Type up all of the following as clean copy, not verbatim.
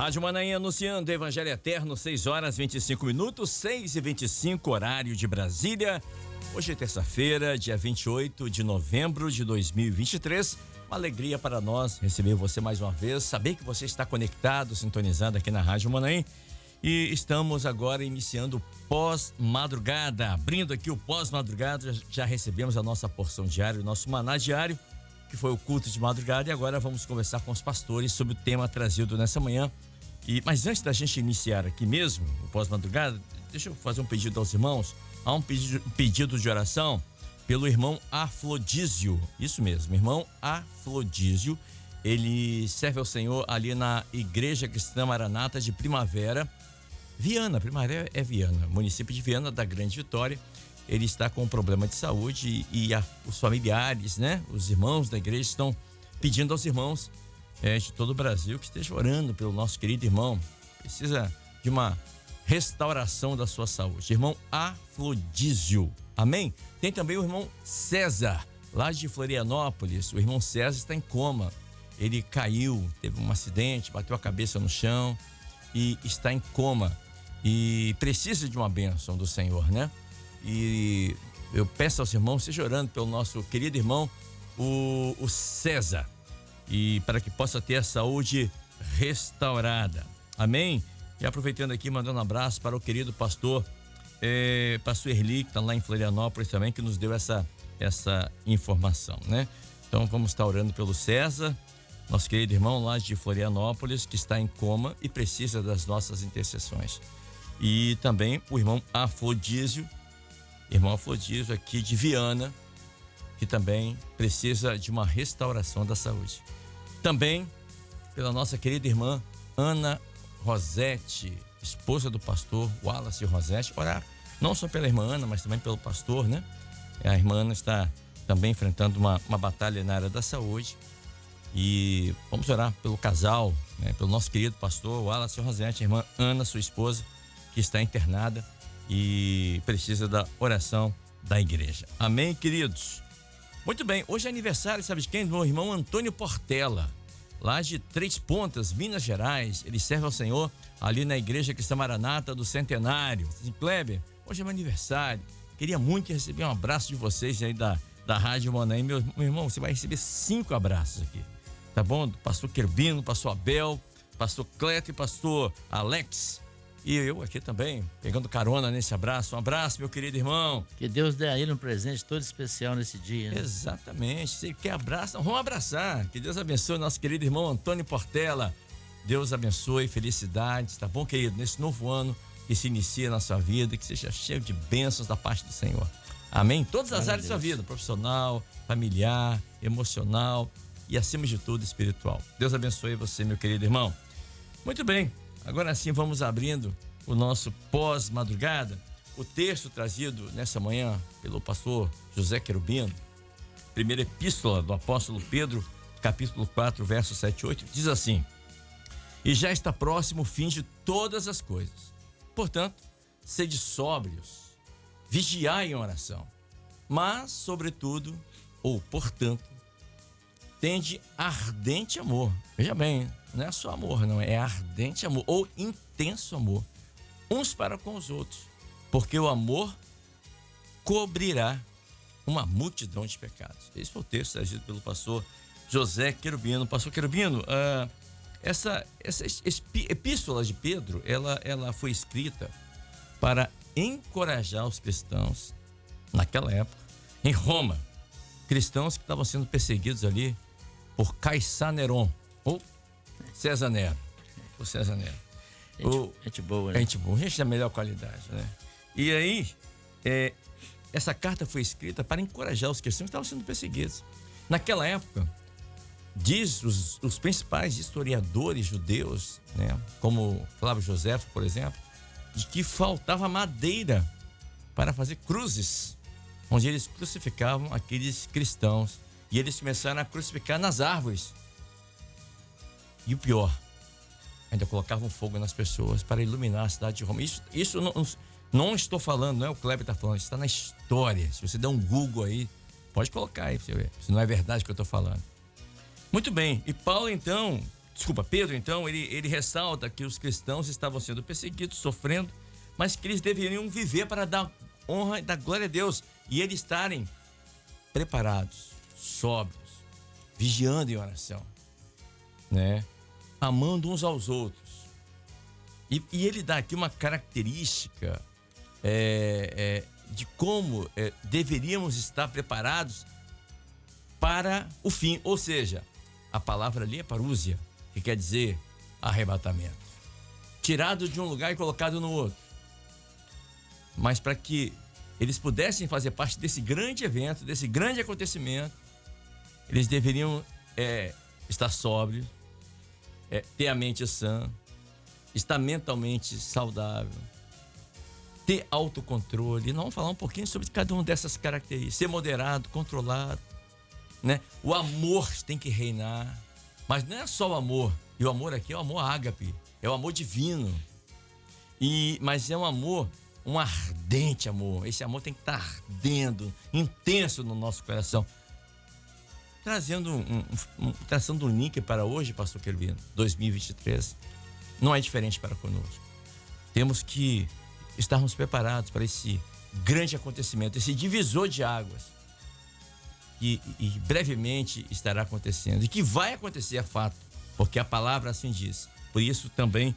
Rádio Manaim anunciando Evangelho Eterno, 6h25, 6h25, horário de Brasília. Hoje é terça-feira, dia 28 de novembro de 2023. Uma alegria para nós receber você mais uma vez, saber que você está conectado, sintonizado aqui na Rádio Manaim. E estamos agora iniciando o pós-madrugada. Abrindo aqui o pós-madrugada, já recebemos a nossa porção diária, o nosso maná diário, que foi o culto de madrugada, e agora vamos conversar com os pastores sobre o tema trazido nessa manhã. Mas antes da gente iniciar aqui mesmo, o pós-madrugada, deixa eu fazer um pedido aos irmãos. Há um pedido de oração pelo irmão Aflodísio, isso mesmo, irmão Aflodísio. Ele serve ao Senhor ali na Igreja Cristã Maranata de Primavera, Viana, Primavera é Viana, município de Viana da Grande Vitória. Ele está com um problema de saúde e os familiares, né? Os irmãos da igreja estão pedindo aos irmãos de todo o Brasil que estejam orando pelo nosso querido irmão. Precisa de uma restauração da sua saúde. Irmão Aflodísio, amém? Tem também o irmão César, lá de Florianópolis. O irmão César está em coma. Ele caiu, teve um acidente, bateu a cabeça no chão e está em coma. E precisa de uma bênção do Senhor, né? E eu peço aos irmãos, esteja orando pelo nosso querido irmão, o César, e para que possa ter a saúde restaurada. Amém? E aproveitando aqui, mandando um abraço para o querido pastor Erli, que está lá em Florianópolis também, que nos deu essa informação, né? Então vamos estar orando pelo César, nosso querido irmão lá de Florianópolis, que está em coma e precisa das nossas intercessões. E também o irmão Aflodísio, aqui de Viana, que também precisa de uma restauração da saúde. Também pela nossa querida irmã Ana Rosete, esposa do pastor Wallace Rosete. Orar não só pela irmã Ana, mas também pelo pastor, né? A irmã Ana está também enfrentando uma batalha na área da saúde. E vamos orar pelo casal, né? Pelo nosso querido pastor Wallace Rosete, a irmã Ana, sua esposa, que está internada e precisa da oração da igreja. Amém, queridos? Muito bem, hoje é aniversário, sabe de quem? Do meu irmão Antônio Portela, lá de Três Pontas, Minas Gerais. Ele serve ao Senhor ali na Igreja Cristã Maranata do Centenário. Kleber, hoje é meu aniversário. Queria muito receber um abraço de vocês aí da Rádio Manaim. Meu irmão, você vai receber 5 abraços aqui, tá bom? Do pastor Querubino, pastor Abel, pastor Cleto e pastor Alex. E eu aqui também, pegando carona nesse abraço. Um abraço, meu querido irmão. Que Deus dê a ele um presente todo especial nesse dia, né? Exatamente. Se ele quer abraço, vamos abraçar. Que Deus abençoe nosso querido irmão Antônio Portela. Deus abençoe, felicidades, tá bom, querido? Nesse novo ano que se inicia na sua vida, que seja cheio de bênçãos da parte do Senhor. Amém? Todas as áreas da sua vida, profissional, familiar, emocional e, acima de tudo, espiritual. Deus abençoe você, meu querido irmão. Muito bem. Agora sim, vamos abrindo o nosso pós-madrugada. O texto trazido nessa manhã pelo pastor José Querubino, primeira epístola do apóstolo Pedro, capítulo 4, versos 7 e 8, diz assim: E já está próximo o fim de todas as coisas. Portanto, sede sóbrios, vigiai em oração, mas, sobretudo, ou portanto, tende ardente amor. Veja bem, não é só amor, não, é ardente amor ou intenso amor, uns para com os outros, porque o amor cobrirá uma multidão de pecados. Esse foi o texto trazido pelo pastor José Querubino. Pastor Querubino, essa epístola de Pedro, ela foi escrita para encorajar os cristãos naquela época, em Roma, cristãos que estavam sendo perseguidos ali por Caesar Neron, ou César Nero. O César Nero. Gente boa, né? Gente boa, gente da melhor qualidade, né? E aí, essa carta foi escrita para encorajar os cristãos que estavam sendo perseguidos. Naquela época, diz os principais historiadores judeus, né, como Flávio Josefo, por exemplo, de que faltava madeira para fazer cruzes, onde eles crucificavam aqueles cristãos. E eles começaram a crucificar nas árvores. E o pior, ainda colocavam fogo nas pessoas para iluminar a cidade de Roma. Isso não estou falando, não é o Kleber está falando, está na história. Se você der um Google aí, pode colocar aí para você ver, se não é verdade o que eu estou falando. Muito bem, e Paulo então Pedro, então, ele ressalta que os cristãos estavam sendo perseguidos, sofrendo, mas que eles deveriam viver para dar honra e dar glória a Deus. E eles estarem preparados, sóbrios, vigiando em oração, né? Amando uns aos outros. E ele dá aqui uma característica de como deveríamos estar preparados para o fim. Ou seja, a palavra ali é parúzia, que quer dizer arrebatamento. Tirado de um lugar e colocado no outro. Mas para que eles pudessem fazer parte desse grande evento, desse grande acontecimento, eles deveriam estar sóbrios, ter a mente sã, estar mentalmente saudável, ter autocontrole. Nós vamos falar um pouquinho sobre cada uma dessas características. Ser moderado, controlado, né? O amor tem que reinar, mas não é só o amor. E o amor aqui é o amor ágape, é o amor divino. Mas é um amor, um ardente amor. Esse amor tem que estar ardendo, intenso no nosso coração. Trazendo um link para hoje, pastor Querubino, 2023, não é diferente para conosco. Temos que estarmos preparados para esse grande acontecimento, esse divisor de águas, que brevemente estará acontecendo, e que vai acontecer, é fato, porque a palavra assim diz. Por isso também,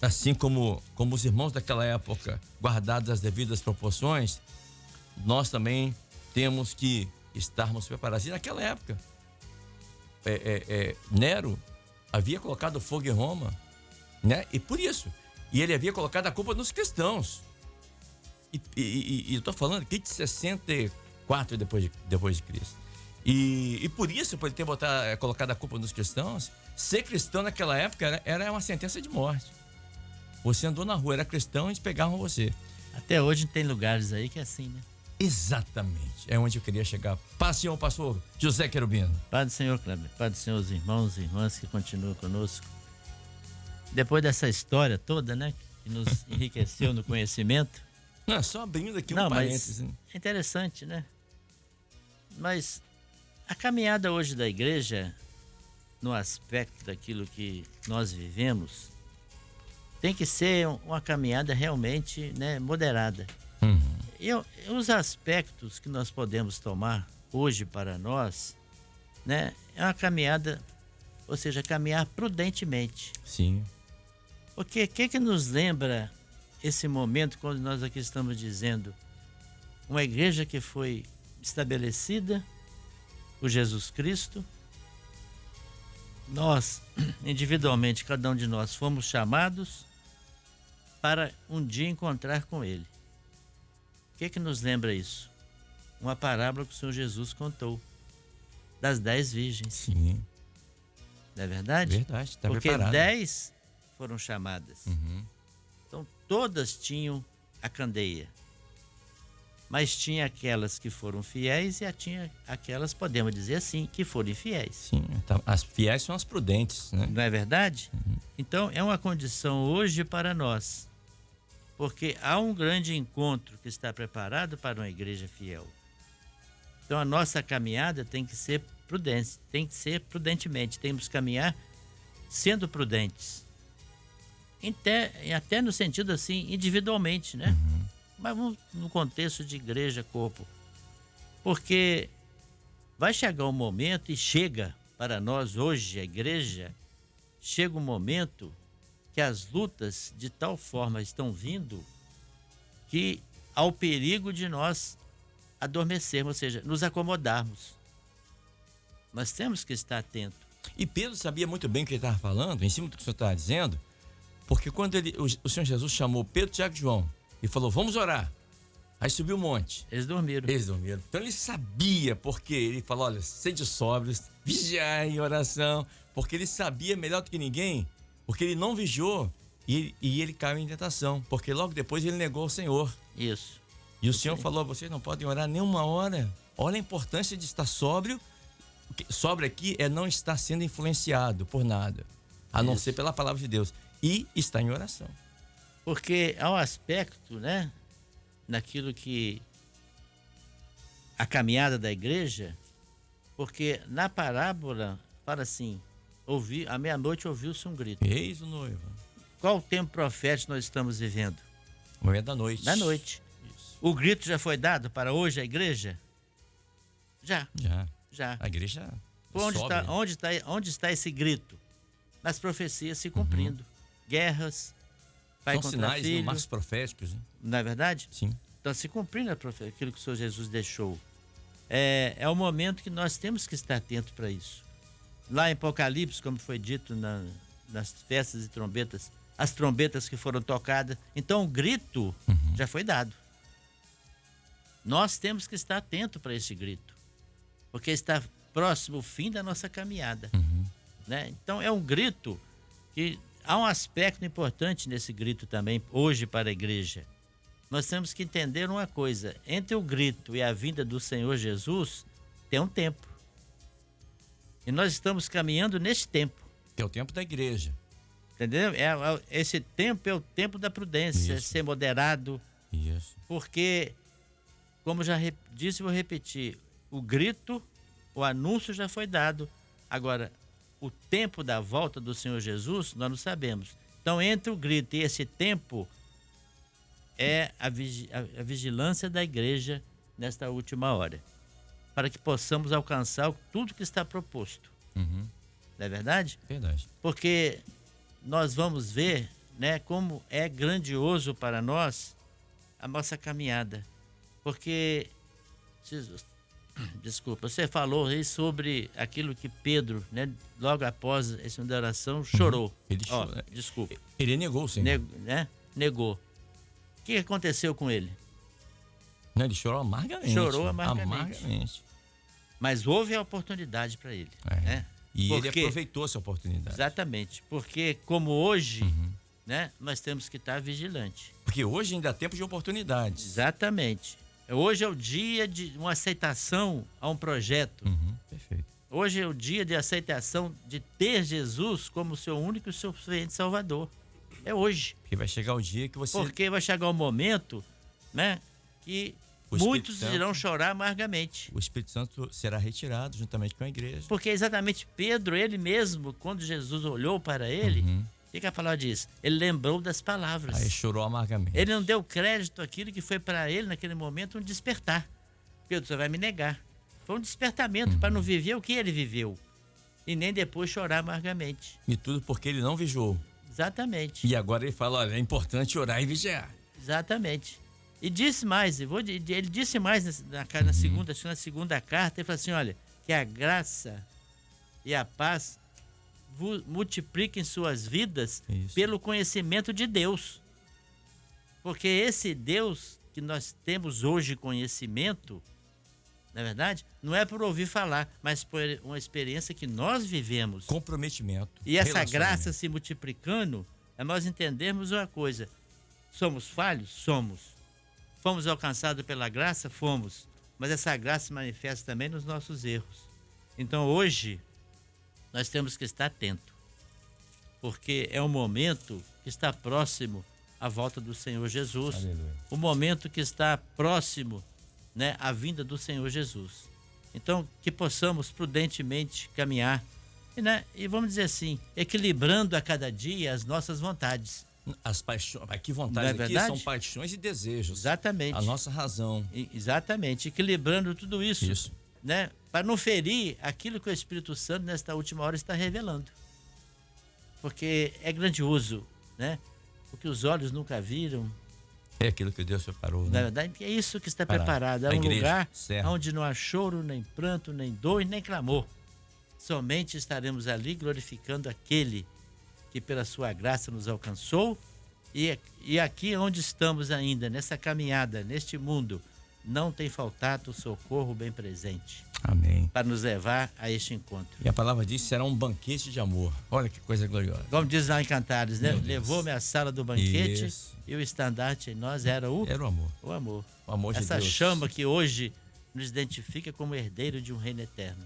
assim como os irmãos daquela época, guardados as devidas proporções, nós também temos que estarmos preparados. E naquela época, Nero havia colocado fogo em Roma, né? E por isso, ele havia colocado a culpa nos cristãos. E eu estou falando aqui de 64 depois de Cristo. E por isso, por ele ter colocado a culpa nos cristãos, ser cristão naquela época era uma sentença de morte. Você andou na rua, era cristão, eles pegavam você. Até hoje tem lugares aí que é assim, né? Exatamente, é onde eu queria chegar. Paz, Senhor, pastor José Querubino. Paz do Senhor, Kleber. Paz do Senhor, os irmãos e irmãs que continuam conosco. Depois dessa história toda, né, que nos enriqueceu no conhecimento. Não, só abrindo aqui um parênteses. Mas é interessante, né? Mas a caminhada hoje da igreja, no aspecto daquilo que nós vivemos, tem que ser uma caminhada realmente, né, moderada. Uhum. E os aspectos que nós podemos tomar hoje para nós, né, é uma caminhada, ou seja, caminhar prudentemente. Sim. Porque o que nos lembra esse momento quando nós aqui estamos dizendo uma igreja que foi estabelecida por Jesus Cristo, nós, individualmente, cada um de nós fomos chamados para um dia encontrar com Ele. O que nos lembra isso? Uma parábola que o Senhor Jesus contou, das 10 virgens. Sim. Não é verdade? Verdade, está porque preparado. 10 foram chamadas. Uhum. Então, todas tinham a candeia. Mas tinha aquelas que foram fiéis e tinha aquelas, podemos dizer assim, que foram infiéis. Sim, então, as fiéis são as prudentes, né? Não é verdade? Uhum. Então, é uma condição hoje para nós. Porque há um grande encontro que está preparado para uma igreja fiel. Então, a nossa caminhada tem que ser prudente, tem que ser prudentemente. Temos que caminhar sendo prudentes. Até no sentido assim, individualmente, né? Uhum. Mas no contexto de igreja, corpo. Porque vai chegar um momento, e chega para nós hoje, a igreja, chega um momento que as lutas de tal forma estão vindo que há o perigo de nós adormecermos, ou seja, nos acomodarmos. Nós temos que estar atentos. E Pedro sabia muito bem o que ele estava falando, em cima do que o senhor estava dizendo, porque quando o Senhor Jesus chamou Pedro, Tiago e João e falou, vamos orar. Aí subiu o monte. Eles dormiram. Então ele sabia, porque ele falou, olha, sede sóbrios, vigiai em oração, porque ele sabia melhor do que ninguém, porque ele não vigiou e ele caiu em tentação, porque logo depois ele negou o Senhor. Isso. E o Senhor falou, vocês não podem orar nem uma hora. Olha a importância de estar sóbrio. Sóbrio aqui é não estar sendo influenciado por nada, a não ser pela palavra de Deus. E estar em oração. Porque há um aspecto, né, naquilo que a caminhada da igreja, porque na parábola fala assim, à meia-noite ouviu-se um grito. Eis o noivo. Qual o tempo profético nós estamos vivendo? O momento da noite. Da noite. Isso. O grito já foi dado para hoje a igreja? Já. A igreja Onde está esse grito? Nas profecias se cumprindo. Guerras, pai São contra sinais, filho. marcos proféticos. Hein? Não é verdade? Sim. Então, se cumprindo aquilo que o Senhor Jesus deixou. É o momento que nós temos que estar atento para isso. Lá em Apocalipse, como foi dito nas festas e trombetas, as trombetas que foram tocadas. Então, o grito já foi dado. Nós temos que estar atento para esse grito, porque está próximo o fim da nossa caminhada. Né? Então, é um grito que há um aspecto importante nesse grito também, hoje, para a igreja. Nós temos que entender uma coisa: entre o grito e a vinda do Senhor Jesus, tem um tempo. E nós estamos caminhando neste tempo. Que é o tempo da igreja. Entendeu? Esse tempo é o tempo da prudência, ser moderado. Isso. Porque, como já disse e vou repetir, o grito, o anúncio já foi dado. Agora, o tempo da volta do Senhor Jesus, nós não sabemos. Então, entre o grito e esse tempo, é a vigilância da igreja nesta última hora, para que possamos alcançar tudo que está proposto. Não é verdade? Verdade. Porque nós vamos ver, né, como é grandioso para nós a nossa caminhada. Porque, desculpa, você falou aí sobre aquilo que Pedro, né, logo após essa oração, chorou. Ele chorou. Desculpa. Ele negou o Senhor. Negou. O que aconteceu com ele? Não, ele chorou amargamente. Chorou amargamente. Mas houve a oportunidade para ele. Né? E ele aproveitou essa oportunidade. Exatamente. Porque como hoje, né, nós temos que estar vigilante. Porque hoje ainda há tempo de oportunidades. Exatamente. Hoje é o dia de uma aceitação a um projeto. Perfeito. Hoje é o dia de aceitação de ter Jesus como seu único e suficiente Salvador. É hoje. Porque vai chegar o dia que você... Porque vai chegar o momento, né, que muitos irão chorar amargamente. O Espírito Santo será retirado juntamente com a igreja. Porque exatamente Pedro, ele mesmo, quando Jesus olhou para ele, o que a palavra diz? Ele lembrou das palavras. Aí chorou amargamente. Ele não deu crédito àquilo que foi para ele, naquele momento, um despertar. Pedro, você vai me negar. Foi um despertamento para não viver o que ele viveu. E nem depois chorar amargamente. E tudo porque ele não vigiou. Exatamente. E agora ele fala, olha, é importante orar e vigiar. Exatamente. E disse mais, ele disse mais na segunda carta, ele falou assim, olha, que a graça e a paz multipliquem suas vidas pelo conhecimento de Deus. Porque esse Deus que nós temos hoje conhecimento, na verdade, não é por ouvir falar, mas por uma experiência que nós vivemos. Comprometimento. E essa graça se multiplicando, é nós entendermos uma coisa. Somos falhos? Somos. Fomos alcançados pela graça? Fomos. Mas essa graça se manifesta também nos nossos erros. Então hoje, nós temos que estar atentos. Porque é um momento que está próximo à volta do Senhor Jesus. Aleluia. O momento que está próximo, né, à vinda do Senhor Jesus. Então, que possamos prudentemente caminhar e vamos dizer assim, equilibrando a cada dia as nossas vontades. As paixões, aqui vontades aqui são paixões e desejos. Exatamente. A nossa razão. Exatamente, equilibrando tudo isso. Né, para não ferir aquilo que o Espírito Santo nesta última hora está revelando. Porque é grandioso, né? O que os olhos nunca viram. É aquilo que Deus preparou. Na verdade, é isso que está preparado. É um lugar onde não há choro, nem pranto, nem dor e nem clamor. Somente estaremos ali glorificando aquele que pela sua graça nos alcançou. E aqui onde estamos ainda, nessa caminhada, neste mundo, não tem faltado o socorro bem presente. Amém. Para nos levar a este encontro. E a palavra diz que será um banquete de amor. Olha que coisa gloriosa. Como diz lá em Cantares, né? Levou-me à sala do banquete e o estandarte em nós era o amor. O amor. O amor de Deus. Essa chama que hoje nos identifica como herdeiro de um reino eterno.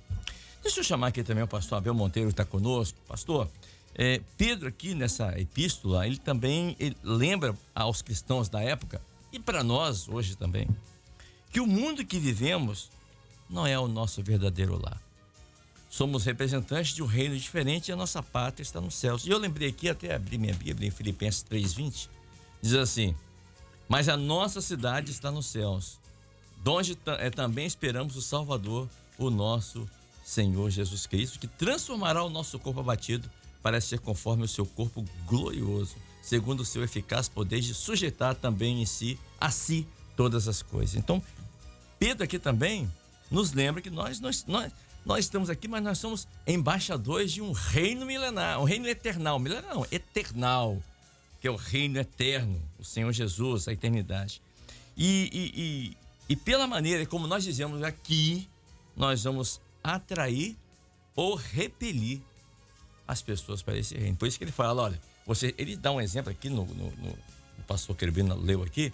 Deixa eu chamar aqui também o pastor Abel Monteiro, que está conosco. Pastor, Pedro aqui nessa epístola, ele também lembra aos cristãos da época, e para nós hoje também, que o mundo que vivemos não é o nosso verdadeiro lar. somos representantes de um reino diferente e a nossa pátria está nos céus. E eu lembrei aqui, até abri minha Bíblia em Filipenses 3:20, diz assim: mas a nossa cidade está nos céus, de onde também esperamos o Salvador, o nosso Senhor Jesus Cristo, que transformará o nosso corpo abatido para ser conforme o seu corpo glorioso, segundo o seu eficaz poder de sujeitar também a si todas as coisas. Então, Pedro aqui também nos lembra que nós estamos aqui, mas nós somos embaixadores de um reino milenar, um reino eternal, milenar não, eternal, que é o reino eterno, o Senhor Jesus, a eternidade. E pela maneira como nós dizemos aqui, nós vamos atrair ou repelir as pessoas para esse reino. Por isso que ele fala, olha, ele dá um exemplo aqui, o pastor Querubino leu aqui,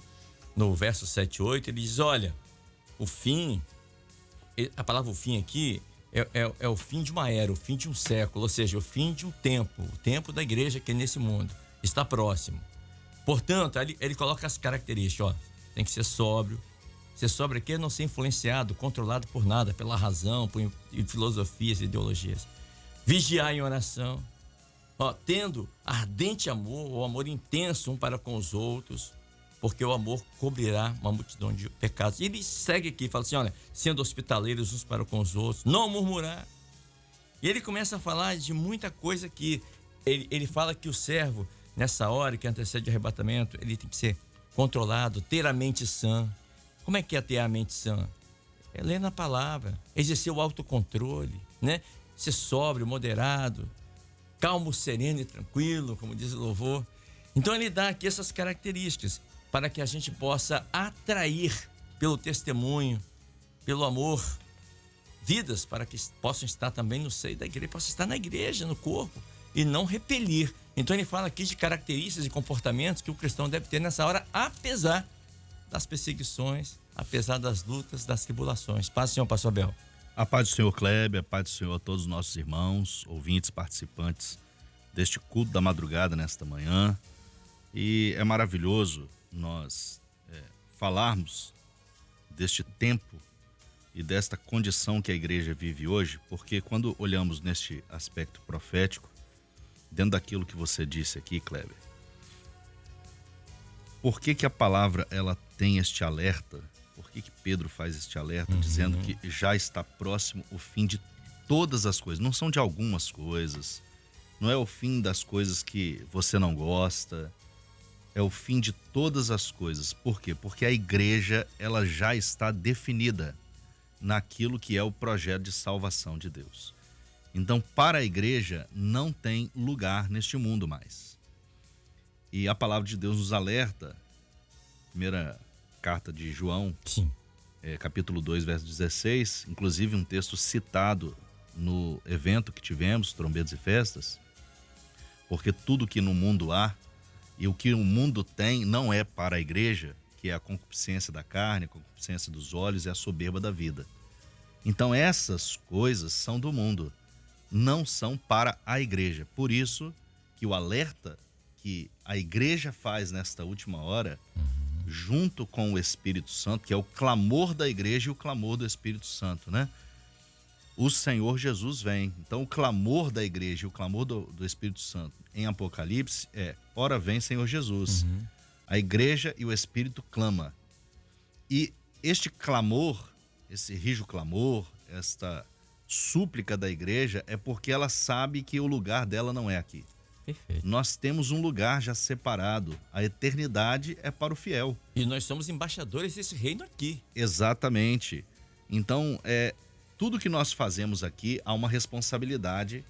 no verso 7 e 8, ele diz, olha, o fim, a palavra o fim aqui é o fim de uma era, o fim de um século, ou seja, o fim de um tempo, o tempo da igreja que é nesse mundo, está próximo. Portanto, ele coloca as características, ó, tem que ser sóbrio. Ser sóbrio aqui é não ser influenciado, controlado por nada, pela razão, por filosofias e ideologias. Vigiar em oração, ó, tendo ardente amor, o amor intenso um para com os outros, porque o amor cobrirá uma multidão de pecados. E ele segue aqui, fala assim, olha, sendo hospitaleiros uns para com os outros, não murmurar. E ele começa a falar de muita coisa que ele fala que o servo, nessa hora que antecede o arrebatamento, ele tem que ser controlado, ter a mente sã. Como é que é ter a mente sã? É ler na palavra, exercer o autocontrole, né? Ser sóbrio, moderado, calmo, sereno e tranquilo, como diz o louvor. Então ele dá aqui essas características para que a gente possa atrair pelo testemunho, pelo amor, vidas para que possam estar também no seio da igreja, possam estar na igreja, no corpo, e não repelir. Então ele fala aqui de características e comportamentos que o cristão deve ter nessa hora, apesar das perseguições, apesar das lutas, das tribulações. Paz, Senhor, pastor Abel. A paz do Senhor Kleber, a paz do Senhor a todos os nossos irmãos, ouvintes, participantes deste culto da madrugada nesta manhã. E é maravilhoso nós falarmos deste tempo e desta condição que a igreja vive hoje, porque quando olhamos neste aspecto profético, dentro daquilo que você disse aqui, Kleber, por que a palavra ela tem este alerta? Por que Pedro faz este alerta, dizendo que já está próximo o fim de todas as coisas? Não são de algumas coisas, não é o fim das coisas que você não gosta, é o fim de todas as coisas. Por quê? Porque a igreja ela já está definida naquilo que é o projeto de salvação de Deus. Então, para a igreja, não tem lugar neste mundo mais. E a palavra de Deus nos alerta, primeira carta de João, capítulo 2, verso 16, inclusive um texto citado no evento que tivemos, Trombetas e Festas, porque tudo que no mundo há e o que o mundo tem não é para a igreja, que é a concupiscência da carne, a concupiscência dos olhos e a soberba da vida. Então essas coisas são do mundo, não são para a igreja. Por isso que o alerta que a igreja faz nesta última hora, junto com o Espírito Santo, que é o clamor da igreja e o clamor do Espírito Santo, né? O Senhor Jesus vem. Então o clamor da igreja e o clamor do Espírito Santo em Apocalipse é: ora vem Senhor Jesus. A igreja e o Espírito clama. E este clamor, esse rijo clamor, esta súplica da igreja é porque ela sabe que o lugar dela não é aqui. Perfeito. Nós temos um lugar já separado. A eternidade é para o fiel. E nós somos embaixadores desse reino aqui. Exatamente. Então, tudo que nós fazemos aqui há uma responsabilidade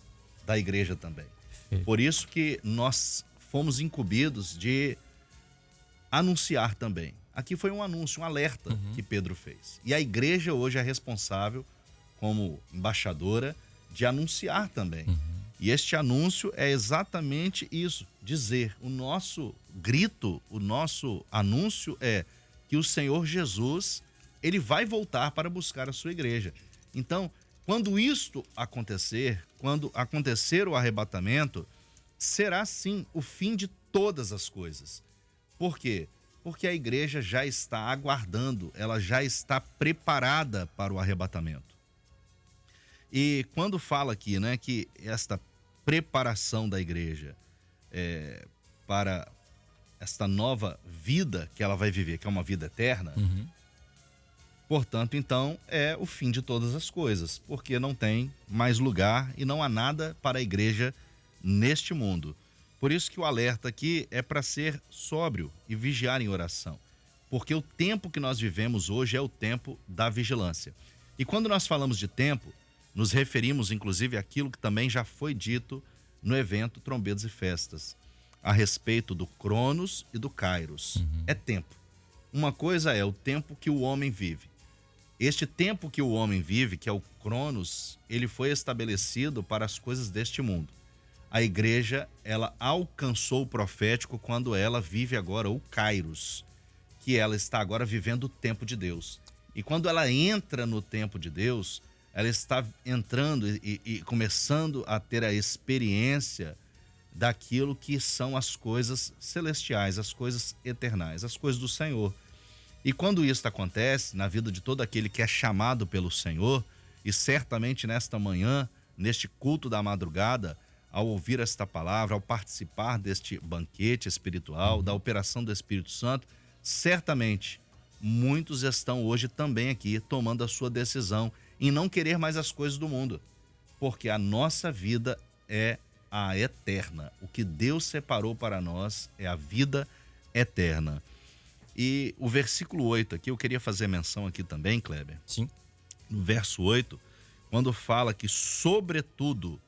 da igreja também. Perfeito. Por isso que nós fomos incumbidos de anunciar também. Aqui foi um anúncio, um alerta que Pedro fez. E a igreja hoje é responsável, como embaixadora, de anunciar também. E este anúncio é exatamente isso, dizer, o nosso grito, o nosso anúncio é que o Senhor Jesus, ele vai voltar para buscar a sua igreja. Então, quando isto acontecer, quando acontecer o arrebatamento, será sim o fim de todas as coisas. Por quê? Porque a igreja já está aguardando, ela já está preparada para o arrebatamento. E quando fala aqui, né, que esta preparação da igreja para esta nova vida que ela vai viver, que é uma vida eterna, portanto, então, é o fim de todas as coisas, porque não tem mais lugar e não há nada para a igreja neste mundo. Por isso que o alerta aqui é para ser sóbrio e vigiar em oração, porque o tempo que nós vivemos hoje é o tempo da vigilância. E quando nós falamos de tempo, nos referimos inclusive àquilo que também já foi dito no evento Trombetas e Festas, a respeito do Cronos e do Kairos. É tempo. Uma coisa é o tempo que o homem vive. Este tempo que o homem vive, que é o Cronos, ele foi estabelecido para as coisas deste mundo. A igreja, ela alcançou o profético quando ela vive agora o Kairos, que ela está agora vivendo o tempo de Deus. E quando ela entra no tempo de Deus, ela está entrando e começando a ter a experiência daquilo que são as coisas celestiais, as coisas eternais, as coisas do Senhor. E quando isso acontece na vida de todo aquele que é chamado pelo Senhor, e certamente nesta manhã, neste culto da madrugada, ao ouvir esta palavra, ao participar deste banquete espiritual, da operação do Espírito Santo, certamente muitos estão hoje também aqui tomando a sua decisão em não querer mais as coisas do mundo, porque a nossa vida é a eterna. O que Deus separou para nós é a vida eterna. E o versículo 8 aqui, eu queria fazer menção aqui também, Kleber. Sim. No verso 8, quando fala que, sobretudo,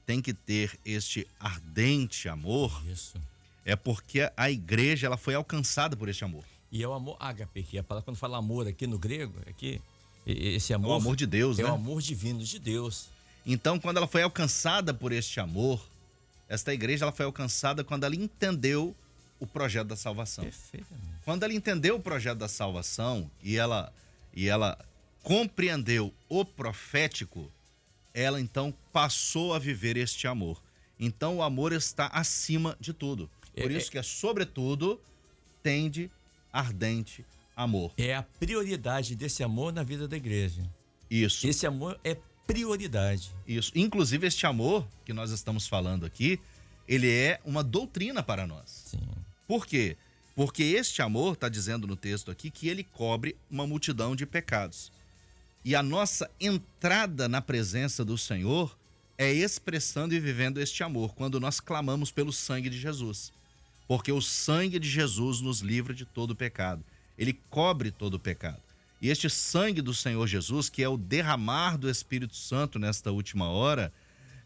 tem que ter este ardente amor, Isso. é porque a igreja ela foi alcançada por este amor. E é o amor ágape, que é a palavra, quando fala amor aqui no grego, aqui, esse É amor... o amor de Deus, é né? o amor divino de Deus. Então, quando ela foi alcançada por este amor, esta igreja ela foi alcançada quando ela entendeu o projeto da salvação. Perfeitamente. Quando ela entendeu o projeto da salvação e ela compreendeu o profético, ela então passou a viver este amor. Então o amor está acima de tudo. Por isso que é sobretudo tende ardente amor. É a prioridade desse amor na vida da igreja. Isso. Esse amor é prioridade. Isso. Inclusive este amor que nós estamos falando aqui, ele é uma doutrina para nós. Sim. Por quê? Porque este amor, está dizendo no texto aqui, que ele cobre uma multidão de pecados. E a nossa entrada na presença do Senhor é expressando e vivendo este amor, quando nós clamamos pelo sangue de Jesus. Porque o sangue de Jesus nos livra de todo pecado. Ele cobre todo o pecado. E este sangue do Senhor Jesus, que é o derramar do Espírito Santo nesta última hora,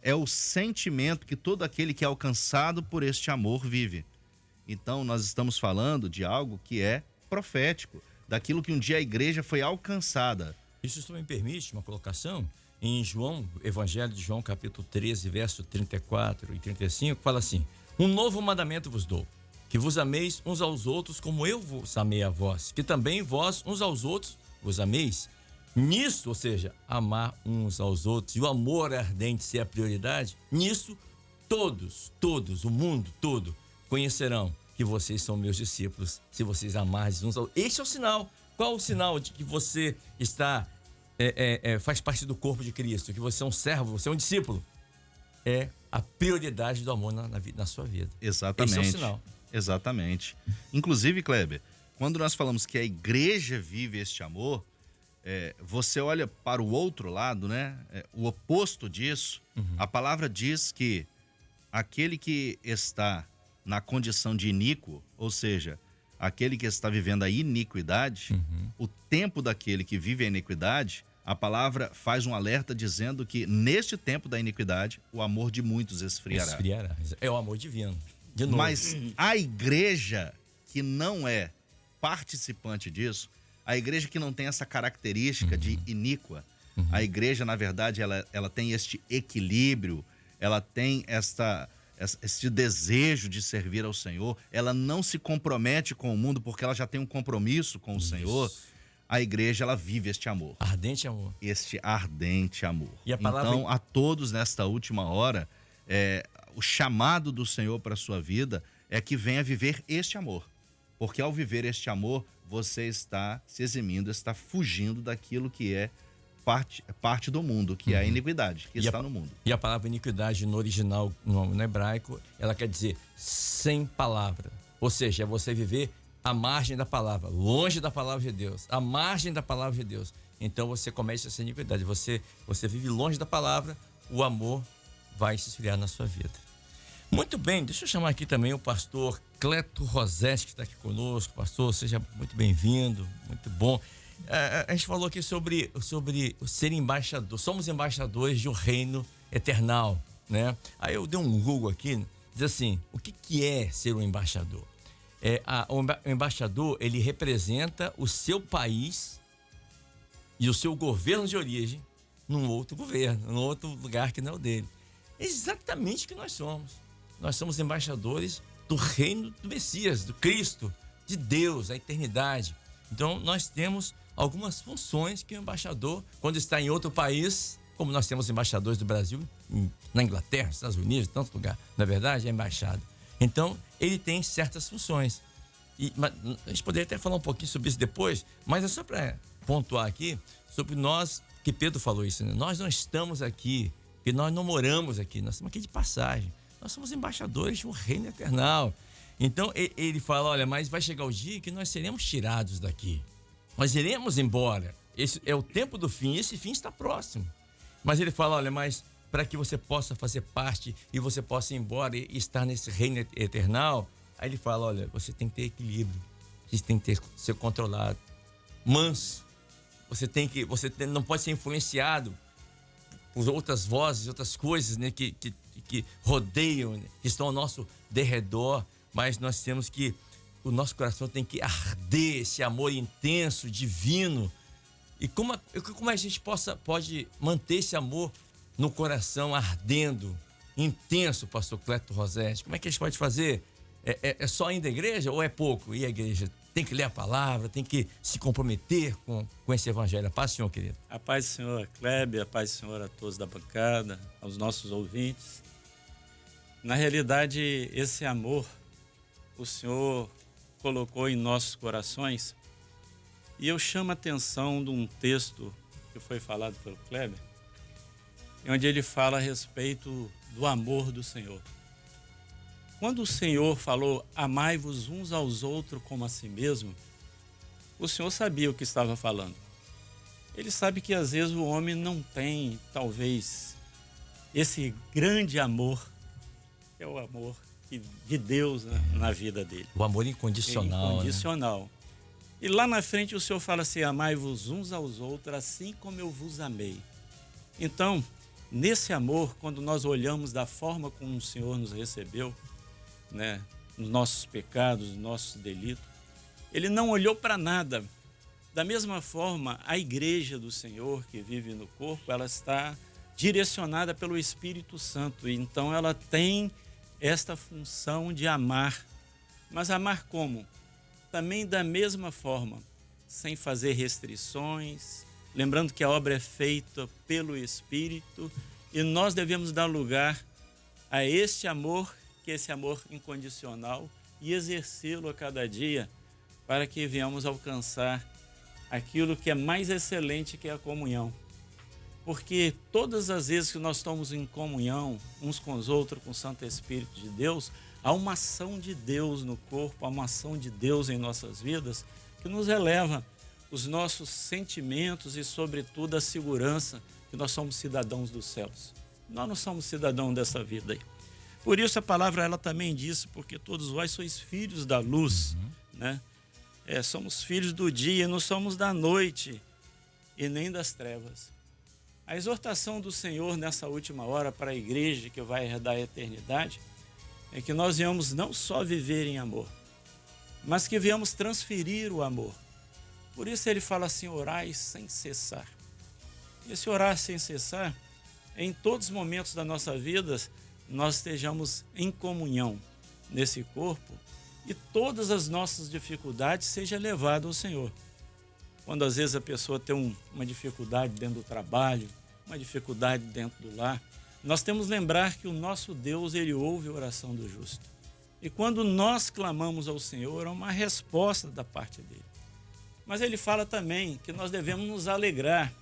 é o sentimento que todo aquele que é alcançado por este amor vive. Então, nós estamos falando de algo que é profético, daquilo que um dia a igreja foi alcançada. Isso me permite uma colocação em João, Evangelho de João, capítulo 13, verso 34 e 35, fala assim: um novo mandamento vos dou, que vos ameis uns aos outros como eu vos amei a vós, que também vós uns aos outros vos ameis. Nisso, ou seja, amar uns aos outros e o amor ardente ser a prioridade, nisso todos, o mundo todo conhecerão que vocês são meus discípulos, se vocês amarem uns aos outros. Este é o sinal. Qual o sinal de que você está faz parte do corpo de Cristo, que você é um servo, você é um discípulo? É a prioridade do amor na sua vida. Exatamente. Esse é o sinal. Exatamente. Inclusive, Kleber, quando nós falamos que a igreja vive este amor, você olha para o outro lado, né? O oposto disso, a palavra diz que aquele que está na condição de iníquo, ou seja, aquele que está vivendo a iniquidade, o tempo daquele que vive a iniquidade, a palavra faz um alerta dizendo que neste tempo da iniquidade, o amor de muitos esfriará. É o amor divino. De novo. Mas a igreja que não é participante disso, a igreja que não tem essa característica de iníqua, a igreja, na verdade, ela tem este equilíbrio, ela tem esse desejo de servir ao Senhor, ela não se compromete com o mundo porque ela já tem um compromisso com o Senhor. A igreja, ela vive este amor. Ardente amor. Este ardente amor. E a palavra... Então, a todos nesta última hora, o chamado do Senhor para a sua vida é que venha viver este amor. Porque ao viver este amor, você está se eximindo, está fugindo daquilo que é parte do mundo, que é a iniquidade que E está no mundo. E a palavra iniquidade no original, no hebraico, ela quer dizer sem palavra. Ou seja, é você viver à margem da palavra, longe da palavra de Deus, à margem da palavra de Deus. Então você comete essa iniquidade. Você vive longe da palavra, o amor vai se esfriar na sua vida. Muito bem, deixa eu chamar aqui também o pastor Cleto Rosete, que está aqui conosco. Pastor, seja muito bem-vindo, muito bom. A gente falou aqui sobre o ser embaixador. Somos embaixadores de um reino eternal, né? Aí eu dei um Google aqui, diz assim, o que é ser um embaixador? O embaixador, ele representa o seu país e o seu governo de origem num outro governo, num outro lugar que não é o dele. É exatamente o que nós somos. Nós somos embaixadores do reino do Messias, do Cristo, de Deus, a eternidade. Então, nós temos algumas funções que o embaixador, quando está em outro país, como nós temos embaixadores do Brasil, na Inglaterra, nos Estados Unidos, em tanto lugar, na verdade, é embaixada. Então, ele tem certas funções. A gente poderia até falar um pouquinho sobre isso depois, mas é só para pontuar aqui sobre nós, que Pedro falou isso, né? Nós não estamos aqui, porque nós não moramos aqui, nós estamos aqui de passagem. Nós somos embaixadores de um reino eternal. Então, ele fala, olha, mas vai chegar o dia que nós seremos tirados daqui. Nós iremos embora. Esse é o tempo do fim, esse fim está próximo. Mas ele fala, olha, mas para que você possa fazer parte e você possa ir embora e estar nesse reino eternal, aí ele fala, olha, você tem que ter equilíbrio, você tem que ser controlado, manso. Você não pode ser influenciado por outras vozes, outras coisas, né, que rodeiam, né, que estão ao nosso derredor, mas nós temos que, o nosso coração tem que arder esse amor intenso, divino. E como a gente pode manter esse amor no coração ardendo, intenso, pastor Cleto Rosete? Como é que a gente pode fazer? É só ir à igreja ou é pouco ir à igreja? Tem que ler a palavra, tem que se comprometer com esse evangelho. A paz do Senhor, querido. A paz do Senhor, Kleber, a paz do Senhor a todos da bancada, aos nossos ouvintes. Na realidade, esse amor o Senhor colocou em nossos corações, e eu chamo a atenção de um texto que foi falado pelo Kleber, onde ele fala a respeito do amor do Senhor. Quando o Senhor falou, amai-vos uns aos outros como a si mesmo, o Senhor sabia o que estava falando. Ele sabe que às vezes o homem não tem, talvez, esse grande amor, que é o amor de Deus na vida dele. O amor incondicional. Incondicional. Né? E lá na frente o Senhor fala assim, amai-vos uns aos outros, assim como eu vos amei. Então, nesse amor, quando nós olhamos da forma como o Senhor nos recebeu, né, nos nossos pecados, nos nossos delitos, ele não olhou para nada. Da mesma forma, a igreja do Senhor que vive no corpo, ela está direcionada pelo Espírito Santo. E então ela tem esta função de amar. Mas amar como? Também da mesma forma, sem fazer restrições, lembrando que a obra é feita pelo Espírito e nós devemos dar lugar a este amor, que é esse amor incondicional, e exercê-lo a cada dia para que venhamos alcançar aquilo que é mais excelente, que é a comunhão. Porque todas as vezes que nós estamos em comunhão uns com os outros, com o Santo Espírito de Deus, há uma ação de Deus no corpo, há uma ação de Deus em nossas vidas que nos eleva os nossos sentimentos e, sobretudo, a segurança que nós somos cidadãos dos céus. Nós não somos cidadãos dessa vida aí. Por isso a palavra ela também diz, porque todos vós sois filhos da luz, né? Somos filhos do dia, não somos da noite e nem das trevas. A exortação do Senhor nessa última hora para a igreja que vai herdar a eternidade é que nós venhamos não só viver em amor, mas que venhamos transferir o amor. Por isso ele fala assim, orai sem cessar. E esse orar sem cessar, em todos os momentos da nossa vida, nós estejamos em comunhão nesse corpo e todas as nossas dificuldades sejam levadas ao Senhor. Quando às vezes a pessoa tem uma dificuldade dentro do trabalho, uma dificuldade dentro do lar, nós temos que lembrar que o nosso Deus, ele ouve a oração do justo. E quando nós clamamos ao Senhor, é uma resposta da parte dele. Mas ele fala também que nós devemos nos alegrar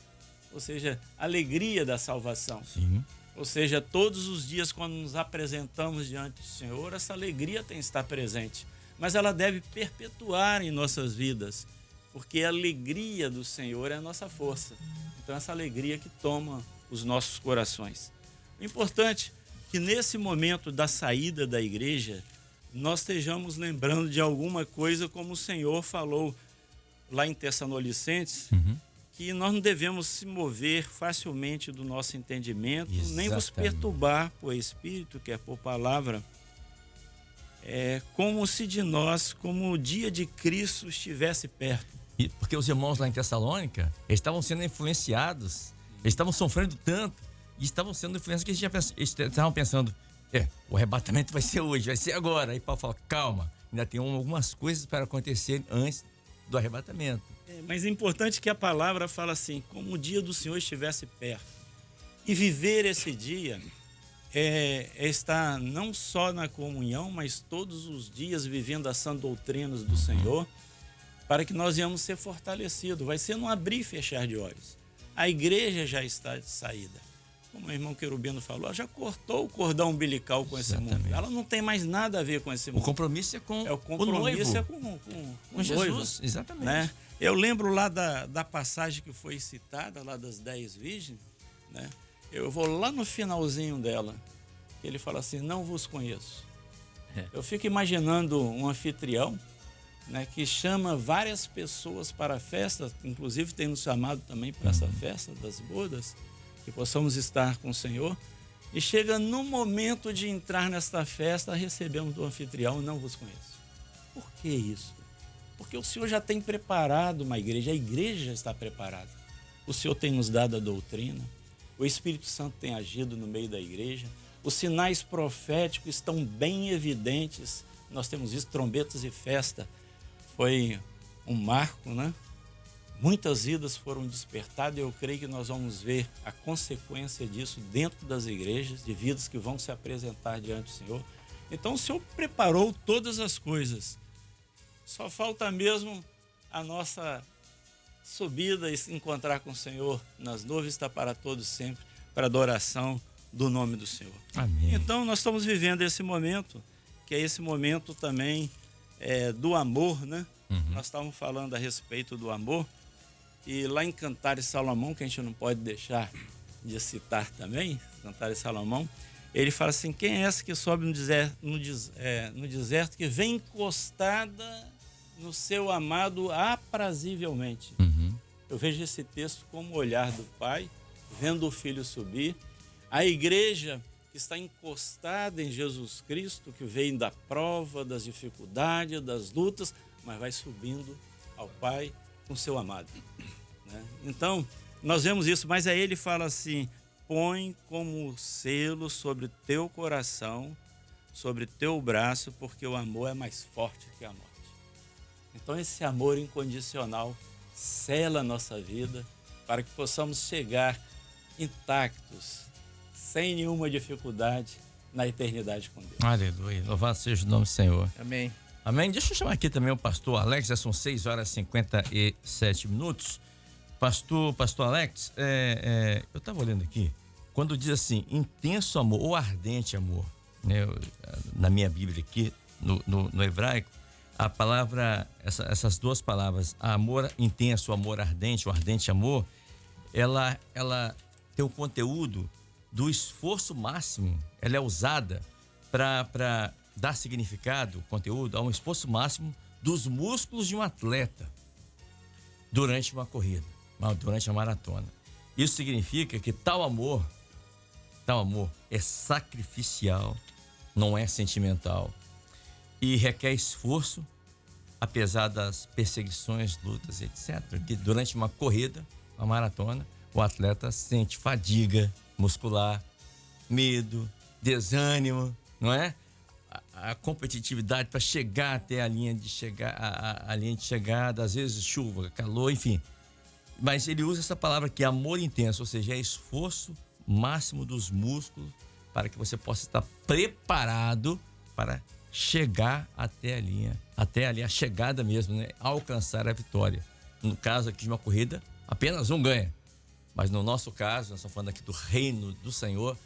ou seja, alegria da salvação. Sim. Ou seja, todos os dias quando nos apresentamos diante do Senhor, essa alegria tem que estar presente. Mas ela deve perpetuar em nossas vidas, porque a alegria do Senhor é a nossa força. Então essa alegria que toma os nossos corações. O importante é que nesse momento da saída da igreja, nós estejamos lembrando de alguma coisa como o Senhor falou lá em Tessalonicenses, que nós não devemos se mover facilmente do nosso entendimento, nem vos perturbar por espírito, que é por palavra, como se de nós, como o dia de Cristo estivesse perto. Porque os irmãos lá em Tessalônica, eles estavam sendo influenciados, eles estavam sofrendo tanto, e estavam sendo influenciados que eles estavam pensando, o arrebatamento vai ser hoje, vai ser agora. Aí Paulo fala, calma, ainda tem algumas coisas para acontecer antes do arrebatamento. Mas é importante que a palavra fala assim, como o dia do Senhor estivesse perto. E viver esse dia é estar não só na comunhão, mas todos os dias vivendo as sãs doutrinas do Senhor, para que nós venhamos ser fortalecidos. Vai ser num abrir e fechar de olhos. A igreja já está de saída. Como o irmão Querubino falou, ela já cortou o cordão umbilical com esse mundo. Ela não tem mais nada a ver com esse mundo. O compromisso é com o compromisso o noivo. Com Jesus, noivo, exatamente. Né? Eu lembro lá da passagem que foi citada, lá das 10 virgens, né? Eu vou lá no finalzinho dela. Ele fala assim, não vos conheço. Eu fico imaginando um anfitrião, né, que chama várias pessoas para a festa, inclusive tem nos chamado também para essa festa das bodas, que possamos estar com o Senhor, e chega no momento de entrar nesta festa, recebemos do anfitrião, não vos conheço. Por que isso? Porque o Senhor já tem preparado uma igreja, a igreja já está preparada. O Senhor tem nos dado a doutrina, o Espírito Santo tem agido no meio da igreja, os sinais proféticos estão bem evidentes, nós temos visto trombetas e festa, foi um marco, né? Muitas vidas foram despertadas e eu creio que nós vamos ver a consequência disso dentro das igrejas, de vidas que vão se apresentar diante do Senhor. Então o Senhor preparou todas as coisas. Só falta mesmo a nossa subida e se encontrar com o Senhor nas nuvens, está para todos sempre, para a adoração do nome do Senhor. Amém. Então nós estamos vivendo esse momento, que é esse momento também do amor, né? Nós estávamos falando a respeito do amor. E lá em Cantares Salomão, que a gente não pode deixar de citar também, Cantares Salomão, ele fala assim, quem é essa que sobe no deserto, que vem encostada no seu amado aprazivelmente? Eu vejo esse texto como o olhar do pai, vendo o filho subir. A igreja que está encostada em Jesus Cristo, que vem da prova, das dificuldades, das lutas, mas vai subindo ao pai com seu amado, né? Então, nós vemos isso, mas aí ele fala assim, põe como selo sobre teu coração, sobre teu braço, porque o amor é mais forte que a morte. Então esse amor incondicional sela a nossa vida para que possamos chegar intactos, sem nenhuma dificuldade, na eternidade com Deus. Aleluia, louvado seja o nome do Senhor. Amém. Amém. Deixa eu chamar aqui também o pastor Alex, já são 6 horas e 57 minutos. Pastor Alex, eu estava olhando aqui, quando diz assim, intenso amor ou ardente amor, né? Na minha Bíblia aqui, no hebraico, a palavra, essas duas palavras, amor intenso, amor ardente, o ardente amor, ela tem o conteúdo do esforço máximo, ela é usada para dar significado, conteúdo, a um esforço máximo dos músculos de um atleta durante uma corrida, durante uma maratona. Isso significa que tal amor é sacrificial, não é sentimental e requer esforço, apesar das perseguições, lutas, etc. Que durante uma corrida, uma maratona, o atleta sente fadiga muscular, medo, desânimo, não é? A competitividade para chegar até a linha de chegada, às vezes chuva, calor, enfim. Mas ele usa essa palavra aqui, amor intenso, ou seja, é esforço máximo dos músculos para que você possa estar preparado para chegar até ali, a chegada mesmo, né? Alcançar a vitória. No caso aqui de uma corrida, apenas um ganha. Mas no nosso caso, nós estamos falando aqui do reino do Senhor.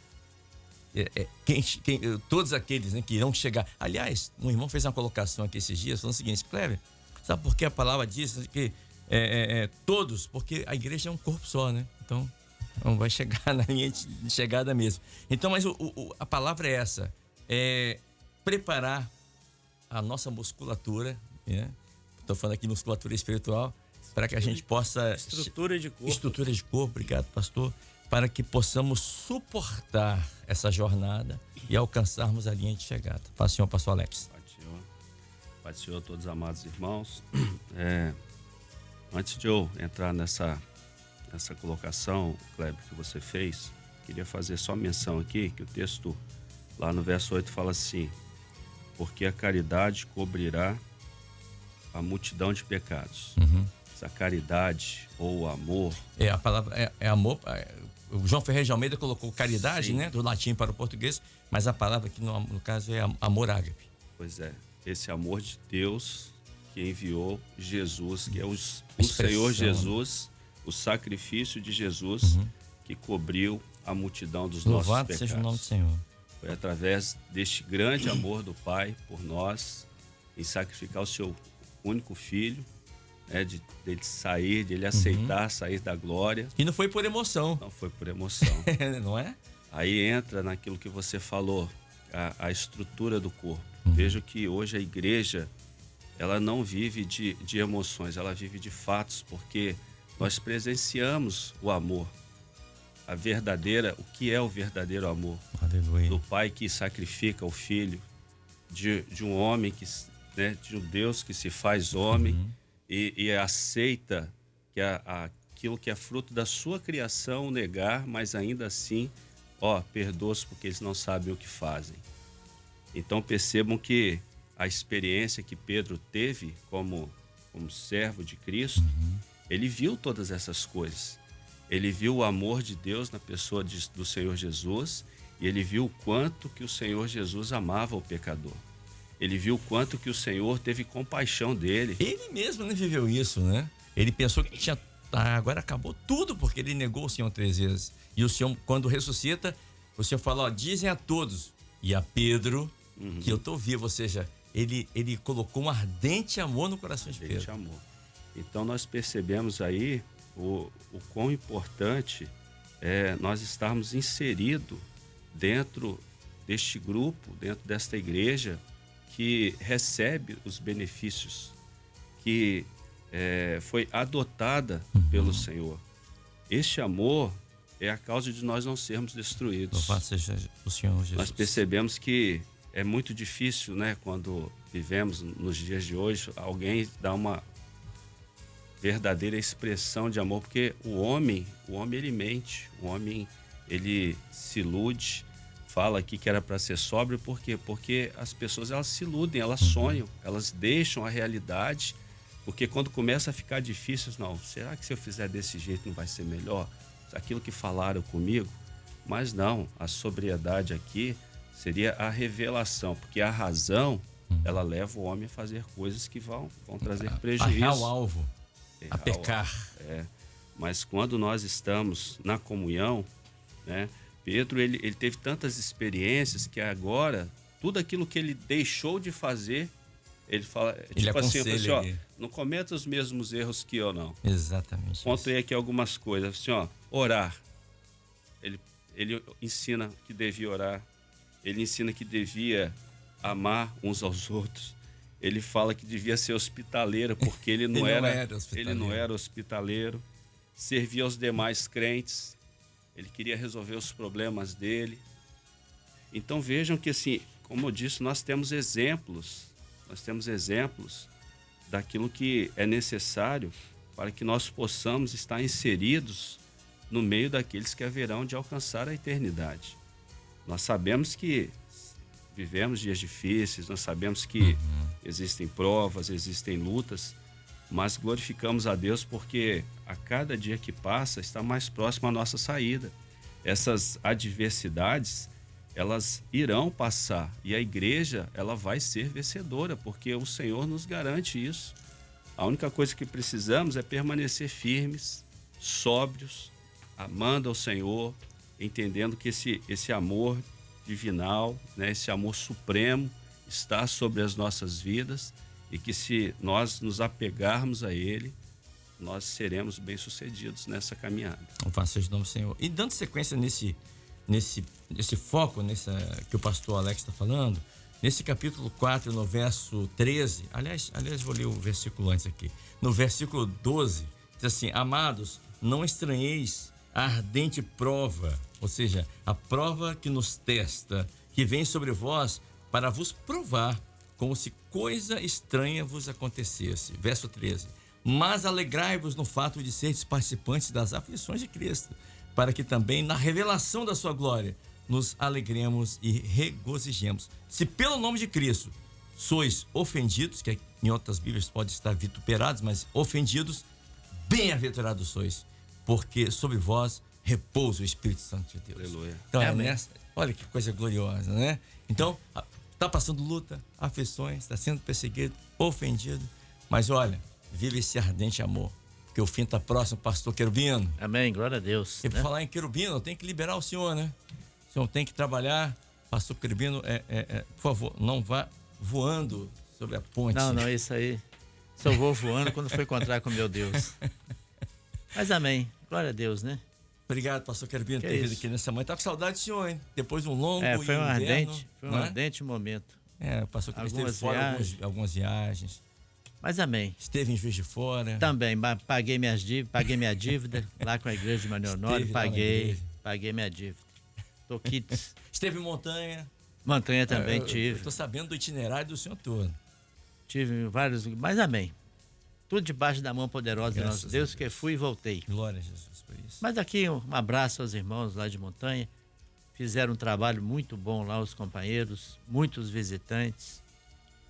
Todos aqueles, né, que irão chegar. Aliás, um irmão fez uma colocação aqui esses dias, falando o seguinte: Cléber, sabe por que a palavra diz que todos? Porque a igreja é um corpo só, né? Então vai chegar na linha de chegada mesmo. Então, mas a palavra é essa: preparar a nossa musculatura, né? Estou falando aqui musculatura espiritual, para que a gente possa... Estrutura de corpo. Estrutura de corpo, obrigado, pastor. Para que possamos suportar essa jornada e alcançarmos a linha de chegada. Paz do Senhor, pastor Alex. Paz do Senhor, todos os amados irmãos. Antes de eu entrar nessa colocação, Cléber, que você fez, queria fazer só menção aqui, que o texto lá no verso 8 fala assim: porque a caridade cobrirá a multidão de pecados. Essa caridade ou o amor... A palavra é amor. O João Ferreira de Almeida colocou caridade, sim, né, do latim para o português, mas a palavra aqui no caso é amor ágape. Pois é, esse amor de Deus que enviou Jesus, que é o Expressão, Senhor Jesus, o sacrifício de Jesus, que cobriu a multidão dos nossos Louvado pecados. seja o nome do Senhor. Foi através deste grande amor do Pai por nós, em sacrificar o seu único filho, né, de ele sair, de ele aceitar sair da glória. E não foi por emoção. Não foi por emoção. Não é? Aí entra naquilo que você falou, a estrutura do corpo. Vejo que hoje a igreja, ela não vive de emoções, ela vive de fatos, porque nós presenciamos o amor. O que é o verdadeiro amor? Aleluia. Do pai que sacrifica o filho, de um homem, de um Deus que se faz homem e aceita que aquilo que é fruto da sua criação negar, mas ainda assim, perdoa-os porque eles não sabem o que fazem. Então percebam que a experiência que Pedro teve como servo de Cristo, ele viu todas essas coisas. Ele viu o amor de Deus na pessoa do Senhor Jesus, e ele viu o quanto que o Senhor Jesus amava o pecador. Ele viu o quanto que o Senhor teve compaixão dele. Ele mesmo não viveu isso, né? Ele pensou que tinha... agora acabou tudo, porque ele negou o Senhor 3 vezes. E o Senhor, quando ressuscita, o Senhor fala, dizem a todos, e a Pedro, que eu estou vivo. Ou seja, ele colocou um ardente amor no coração de Pedro. Ardente amor. Então nós percebemos aí o quão importante é nós estarmos inseridos dentro deste grupo, dentro desta igreja que recebe os benefícios, que foi adotada pelo Senhor. Este amor é a causa de nós não sermos destruídos. Louvado seja o Senhor Jesus. Nós percebemos que é muito difícil, né, quando vivemos nos dias de hoje, alguém dá uma verdadeira expressão de amor, porque o homem ele mente, o homem ele se ilude. Fala aqui que era para ser sóbrio, por quê? Porque as pessoas, elas se iludem, elas sonham, elas deixam a realidade, porque quando começa a ficar difícil, não, será que se eu fizer desse jeito não vai ser melhor? Aquilo que falaram comigo? Mas não, a sobriedade aqui seria a revelação, porque a razão, ela leva o homem a fazer coisas que vão trazer prejuízo. Ao alvo, a pecar. Mas quando nós estamos na comunhão, né? Pedro, ele teve tantas experiências que agora, tudo aquilo que ele deixou de fazer, ele fala, tipo assim, não cometa os mesmos erros que eu, não. Exatamente. Contei aqui algumas coisas, assim, orar. Ele ensina que devia orar, ele ensina que devia amar uns aos outros. Ele fala que devia ser hospitaleiro, porque ele não era hospitaleiro. Servia aos demais crentes. Ele queria resolver os problemas dele. Então vejam que, assim, como eu disse, nós temos exemplos daquilo que é necessário para que nós possamos estar inseridos no meio daqueles que haverão de alcançar a eternidade. Nós sabemos que vivemos dias difíceis, nós sabemos que existem provas, existem lutas, mas glorificamos a Deus porque a cada dia que passa está mais próximo a nossa saída. Essas adversidades, elas irão passar e a igreja, ela vai ser vencedora, porque o Senhor nos garante isso. A única coisa que precisamos é permanecer firmes, sóbrios, amando ao Senhor, entendendo que esse amor divinal, né, esse amor supremo está sobre as nossas vidas e que se nós nos apegarmos a Ele, nós seremos bem-sucedidos nessa caminhada. Louvado seja o nome do Senhor. E dando sequência nesse foco que o pastor Alex está falando, nesse capítulo 4, no verso 13, aliás, vou ler o versículo antes aqui. No versículo 12, diz assim: amados, não estranheis a ardente prova, ou seja, a prova que nos testa, que vem sobre vós para vos provar, como se coisa estranha vos acontecesse. Verso 13. Mas alegrai-vos no fato de seres participantes das aflições de Cristo, para que também na revelação da sua glória nos alegremos e regozijemos. Se pelo nome de Cristo sois ofendidos, que em outras Bíblias pode estar vituperados, mas ofendidos, bem-aventurados sois, porque sobre vós repousa o Espírito Santo de Deus. Aleluia. Então, olha que coisa gloriosa, né? Então, está passando luta, aflições, está sendo perseguido, ofendido, mas olha, vive esse ardente amor, porque o fim está próximo, pastor Querubino. Amém, glória a Deus. E para falar em Querubino, tem que liberar o senhor, né? O senhor tem que trabalhar, pastor Querubino, por favor, não vá voando sobre a ponte. Não, isso aí. Só vou voando quando for encontrar com meu Deus. Mas amém, glória a Deus, né? Obrigado, pastor Querubino, por ter vindo aqui nessa manhã. Tá com saudade do senhor, hein? Depois de um longo foi um inverno, ardente momento. o pastor Querubino esteve fora algumas viagens. Mas amém. Esteve em Juiz de Fora. Também, paguei minha dívida lá com a igreja de Manuel Honório, paguei minha dívida. Tô quites. Esteve em Montanha. Montanha também tive. Estou sabendo do itinerário do senhor todo. Tive vários, mas amém. Tudo debaixo da mão poderosa do nosso Deus, que fui e voltei. Glória a Jesus por isso. Mas aqui um abraço aos irmãos lá de Montanha. Fizeram um trabalho muito bom lá, os companheiros, muitos visitantes.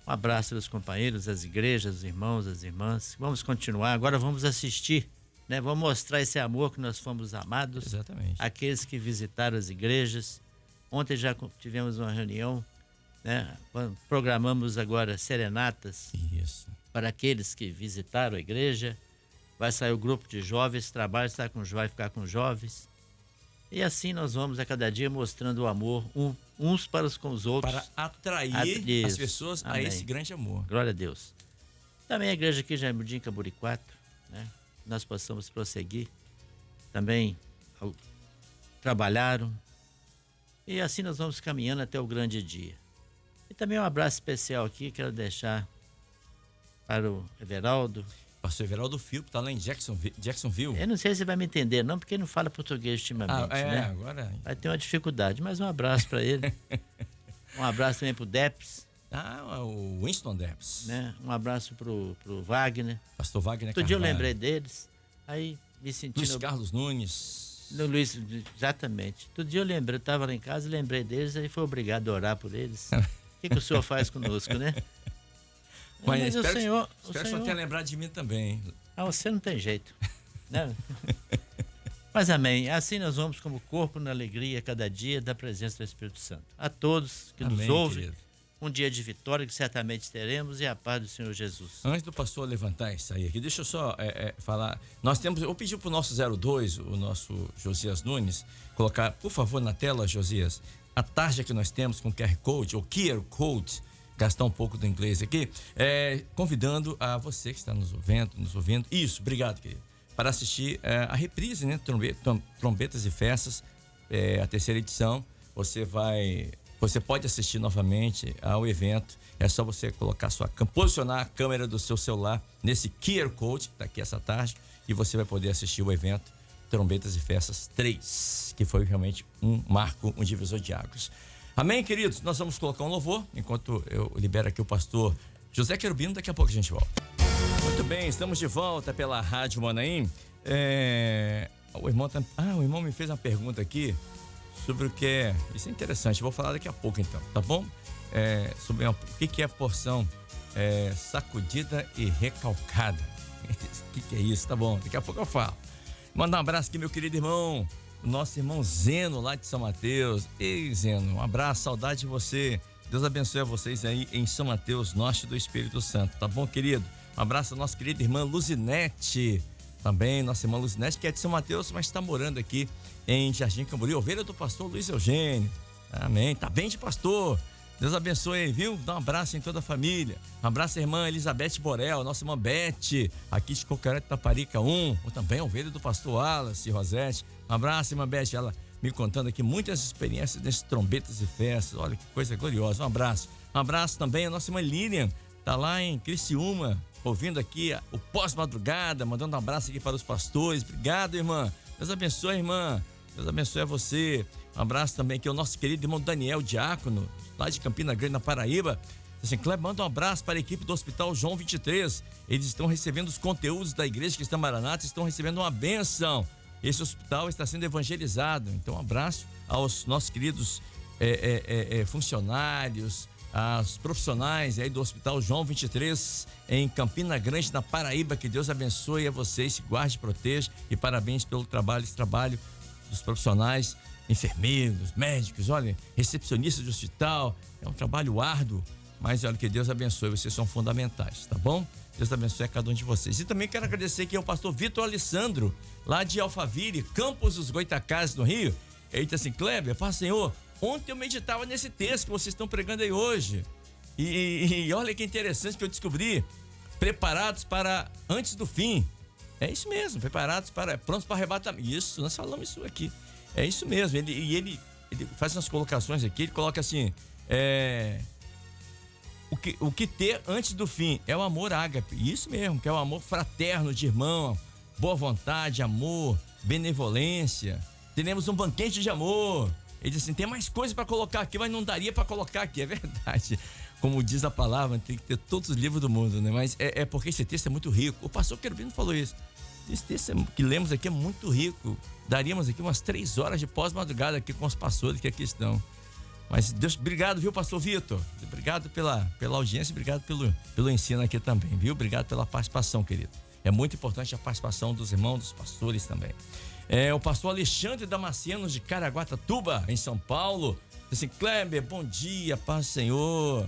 Um abraço aos companheiros, às igrejas, os irmãos, as irmãs. Vamos continuar, agora vamos assistir, né? Vamos mostrar esse amor que nós fomos amados. Exatamente. Aqueles que visitaram as igrejas. Ontem já tivemos uma reunião, né? Programamos agora serenatas. Isso. Para aqueles que visitaram a igreja. Vai sair o grupo de jovens, esse trabalho vai ficar com jovens. E assim nós vamos a cada dia mostrando o amor uns para os outros. Para atrair as pessoas a esse grande amor. Glória a Deus. Também a igreja aqui de Jardim Camburi 4, né? Nós possamos prosseguir. Também trabalharam. E assim nós vamos caminhando até o grande dia. E também um abraço especial aqui, quero deixar para o Everaldo. Pastor Everaldo Filpo, está lá em Jacksonville. Eu não sei se você vai me entender, não, porque ele não fala português ultimamente, né? Agora... Vai ter uma dificuldade, mas um abraço para ele. Um abraço também para o Deps. O Winston Deps. Né? Um abraço pro Wagner. Pastor Wagner Outro dia eu lembrei deles, aí me sentindo... Luiz Carlos Nunes. Luiz, exatamente. Outro dia eu estava lá em casa e lembrei deles, aí foi obrigado a orar por eles. O que o senhor faz conosco, né? Mas o senhor que o senhor tenha lembrado de mim também. Você não tem jeito, né? Mas amém. Assim nós vamos como corpo na alegria cada dia da presença do Espírito Santo. A todos que nos ouvem, querido. Um dia de vitória que certamente teremos e a paz do Senhor Jesus. Antes do pastor levantar e sair aqui, deixa eu só falar. Eu pedi para o nosso 02, o nosso Josias Nunes, colocar, por favor, na tela, Josias, a tarja que nós temos com QR Code, ou QR Code, gastar um pouco do inglês aqui, convidando a você que está nos ouvindo. Isso, obrigado, querido. Para assistir a reprise, né? Trombetas e Festas, a terceira edição. Você pode assistir novamente ao evento. É só você posicionar a câmera do seu celular nesse QR Code, tá aqui essa tarde, e você vai poder assistir o evento Trombetas e Festas 3, que foi realmente um marco, um divisor de águas. Amém, queridos? Nós vamos colocar um louvor, enquanto eu libero aqui o pastor José Querubino, daqui a pouco a gente volta. Muito bem, estamos de volta pela Rádio Manaim. O irmão me fez uma pergunta aqui sobre o que é. Isso é interessante, vou falar daqui a pouco então, tá bom? Sobre o que é a porção sacudida e recalcada. O que é isso? Tá bom, daqui a pouco eu falo. Mandar um abraço aqui, meu querido irmão, o nosso irmão Zeno, lá de São Mateus. Ei, Zeno, um abraço, saudade de você. Deus abençoe a vocês aí em São Mateus, norte do Espírito Santo, tá bom, querido? Um abraço à nossa querida irmã Luzinete, Também nossa irmã Luzinete, que é de São Mateus, mas está morando aqui em Jardim Camboriú. Ovelha do pastor Luiz Eugênio. Amém. Tá bem de pastor. Deus abençoe aí, viu? Dá um abraço em toda a família. Um abraço à irmã Elizabeth Borel, nossa irmã Beth, aqui de Cocarete Taparica 1. Ou também ovelha do pastor Wallace Rosete. Um abraço, irmã Beth. Ela me contando aqui muitas experiências nesses trombetas e festas. Olha que coisa gloriosa. Um abraço. Um abraço também à nossa irmã Lilian. Tá lá em Criciúma, ouvindo aqui o pós-madrugada, mandando um abraço aqui para os pastores. Obrigado, irmã. Deus abençoe, irmã. Deus abençoe a você. Um abraço também aqui ao nosso querido irmão Daniel Diácono, lá de Campina Grande, na Paraíba. Assim, Kleber, manda um abraço para a equipe do Hospital João 23. Eles estão recebendo os conteúdos da Igreja Cristã Maranata, estão recebendo uma bênção. Esse hospital está sendo evangelizado. Então, um abraço aos nossos queridos funcionários, aos profissionais aí do Hospital João 23 em Campina Grande, na Paraíba. Que Deus abençoe a vocês, se guarde e proteja, e parabéns pelo trabalho, esse trabalho dos profissionais, enfermeiros, médicos, olha, recepcionistas de hospital. É um trabalho árduo, mas olha, que Deus abençoe, vocês são fundamentais, tá bom? Deus abençoe a cada um de vocês. E também quero agradecer aqui ao pastor Vitor Alessandro, lá de Alphaville, Campos dos Goitacazes, no Rio. Ele disse assim: Kleber, Pai Senhor, ontem eu meditava nesse texto que vocês estão pregando aí hoje. E olha que interessante que eu descobri. Preparados para antes do fim. É isso mesmo, preparados para, prontos para arrebatamento. Isso, nós falamos isso aqui. É isso mesmo. Ele faz umas colocações aqui, ele coloca assim: o que ter antes do fim é o amor ágape. Isso mesmo, que é o amor fraterno de irmão, boa vontade, amor, benevolência. Teremos um banquete de amor. Ele diz assim: tem mais coisa para colocar aqui, mas não daria para colocar aqui. É verdade. Como diz a palavra, tem que ter todos os livros do mundo, né? Mas é porque esse texto é muito rico. O pastor Querubino falou isso. Esse texto que lemos aqui é muito rico. Daríamos aqui umas 3 horas de pós-madrugada aqui com os pastores que aqui estão. Mas Deus, obrigado, viu, pastor Vitor? Obrigado pela audiência, obrigado pelo ensino aqui também, viu? Obrigado pela participação, querido. É muito importante a participação dos irmãos, dos pastores também. O pastor Alexandre Damasceno, de Caraguatatuba, em São Paulo. Diz assim: Kleber, bom dia, paz do Senhor.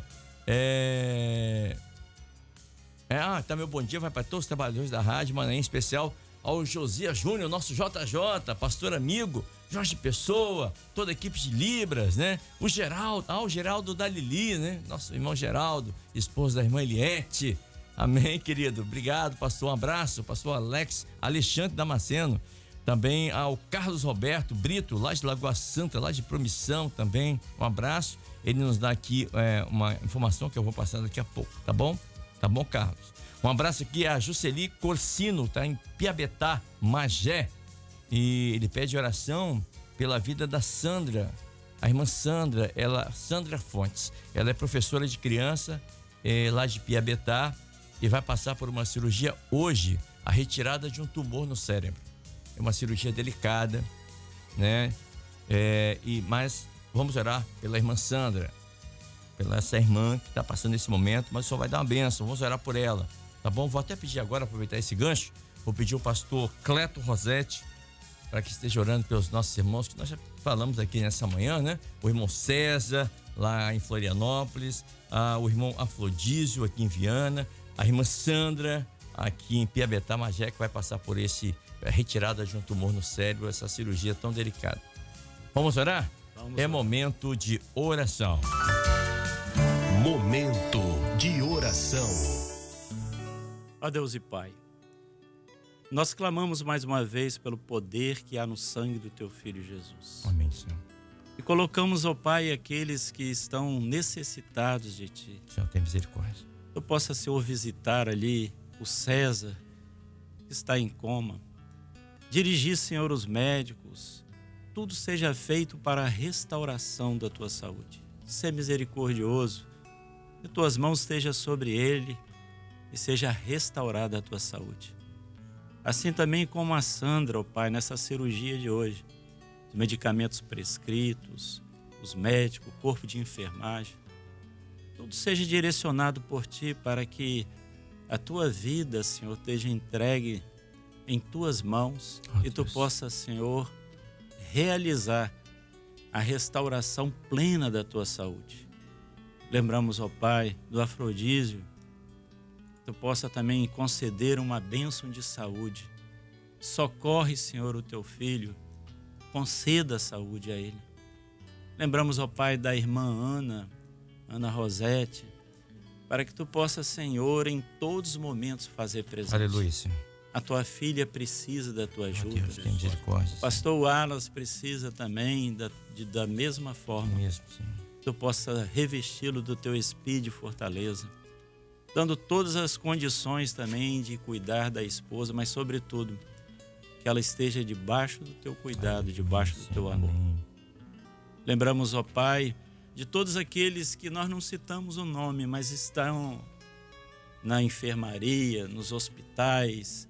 Tá, meu bom dia vai para todos os trabalhadores da rádio, mas em especial ao Josias Júnior, nosso JJ, pastor amigo, Jorge Pessoa, toda a equipe de Libras, né? O Geraldo da Lili, né? Nosso irmão Geraldo, esposo da irmã Eliette. Amém, querido. Obrigado, pastor. Um abraço, pastor Alexandre Damasceno. Também ao Carlos Roberto Brito, lá de Lagoa Santa, lá de Promissão também. Um abraço. Ele nos dá aqui uma informação que eu vou passar daqui a pouco, tá bom? Tá bom, Carlos? Um abraço aqui a Jusceli Corsino, tá em Piabetá, Magé. E ele pede oração pela vida da Sandra, a irmã Sandra, Sandra Fontes. Ela é professora de criança lá de Piabetá e vai passar por uma cirurgia hoje, a retirada de um tumor no cérebro. É uma cirurgia delicada, né? Mas vamos orar pela irmã Sandra, pela essa irmã que está passando esse momento, mas só vai dar uma bênção. Vamos orar por ela, tá bom? Vou até pedir agora, aproveitar esse gancho, vou pedir ao pastor Cleto Rosete para que esteja orando pelos nossos irmãos, que nós já falamos aqui nessa manhã, né? O irmão César, lá em Florianópolis, o irmão Afrodísio, aqui em Viana, a irmã Sandra, aqui em Piabetá, Magé, que vai passar por retirada de um tumor no cérebro, essa cirurgia tão delicada. Vamos orar? Vamos orar. Momento de oração. Momento de oração. Ó Deus e Pai, nós clamamos mais uma vez pelo poder que há no sangue do Teu Filho Jesus. Amém, Senhor. E colocamos, ó Pai, aqueles que estão necessitados de Ti. Senhor, tem misericórdia. Tu possa, Senhor, visitar ali o César, que está em coma. Dirigir, Senhor, os médicos. Tudo seja feito para a restauração da Tua saúde. Ser misericordioso. Que Tuas mãos estejam sobre ele e seja restaurada a Tua saúde. Assim também como a Sandra, ó Pai, nessa cirurgia de hoje. Os medicamentos prescritos, os médicos, o corpo de enfermagem. Tudo seja direcionado por Ti para que a Tua vida, Senhor, esteja entregue em Tuas mãos e Tu possa, Senhor, realizar a restauração plena da Tua saúde. Lembramos, ó Pai, do Afrodísio, Tu possa também conceder uma bênção de saúde Socorre, Senhor, o teu filho. Conceda saúde a ele. Lembramos, ó Pai, da irmã Ana Rosete, para que tu possas, Senhor, em todos os momentos fazer presente. Aleluia, Senhor. A tua filha precisa da tua ajuda. Deus, tem misericórdia. O pastor Wallace precisa também da mesma forma. Mesmo, Senhor. Que tu possa revesti-lo do teu espírito de fortaleza, dando todas as condições também de cuidar da esposa, mas sobretudo que ela esteja debaixo do teu cuidado, debaixo do teu amor. Amém. Lembramos, ó Pai, de todos aqueles que nós não citamos o nome, mas estão na enfermaria, nos hospitais,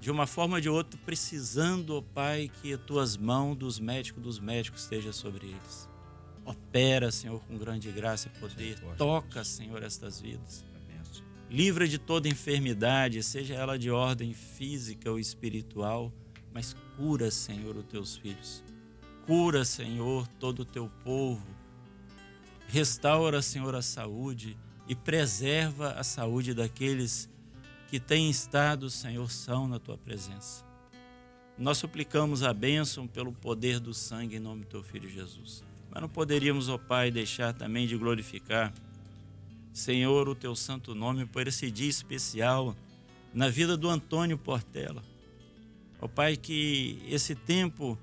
de uma forma ou de outra, precisando, ó Pai, que as tuas mãos dos médicos esteja sobre eles. Opera, Senhor, com grande graça e poder. Toca, Senhor, estas vidas. Livra de toda enfermidade, seja ela de ordem física ou espiritual, mas cura, Senhor, os teus filhos. Cura, Senhor, todo o teu povo. Restaura, Senhor, a saúde e preserva a saúde daqueles que têm estado, Senhor, são na tua presença. Nós suplicamos a bênção pelo poder do sangue em nome do teu Filho Jesus. Mas não poderíamos, ó Pai, deixar também de glorificar, Senhor, o teu santo nome por esse dia especial na vida do Antônio Portela. Ó Pai, que esse tempo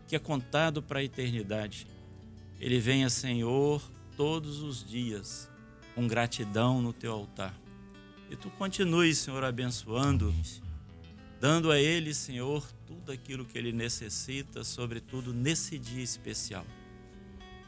que é contado para a eternidade, ele venha, Senhor, todos os dias com gratidão no teu altar. E tu continue, Senhor, abençoando, dando a ele, Senhor, tudo aquilo que ele necessita, sobretudo nesse dia especial.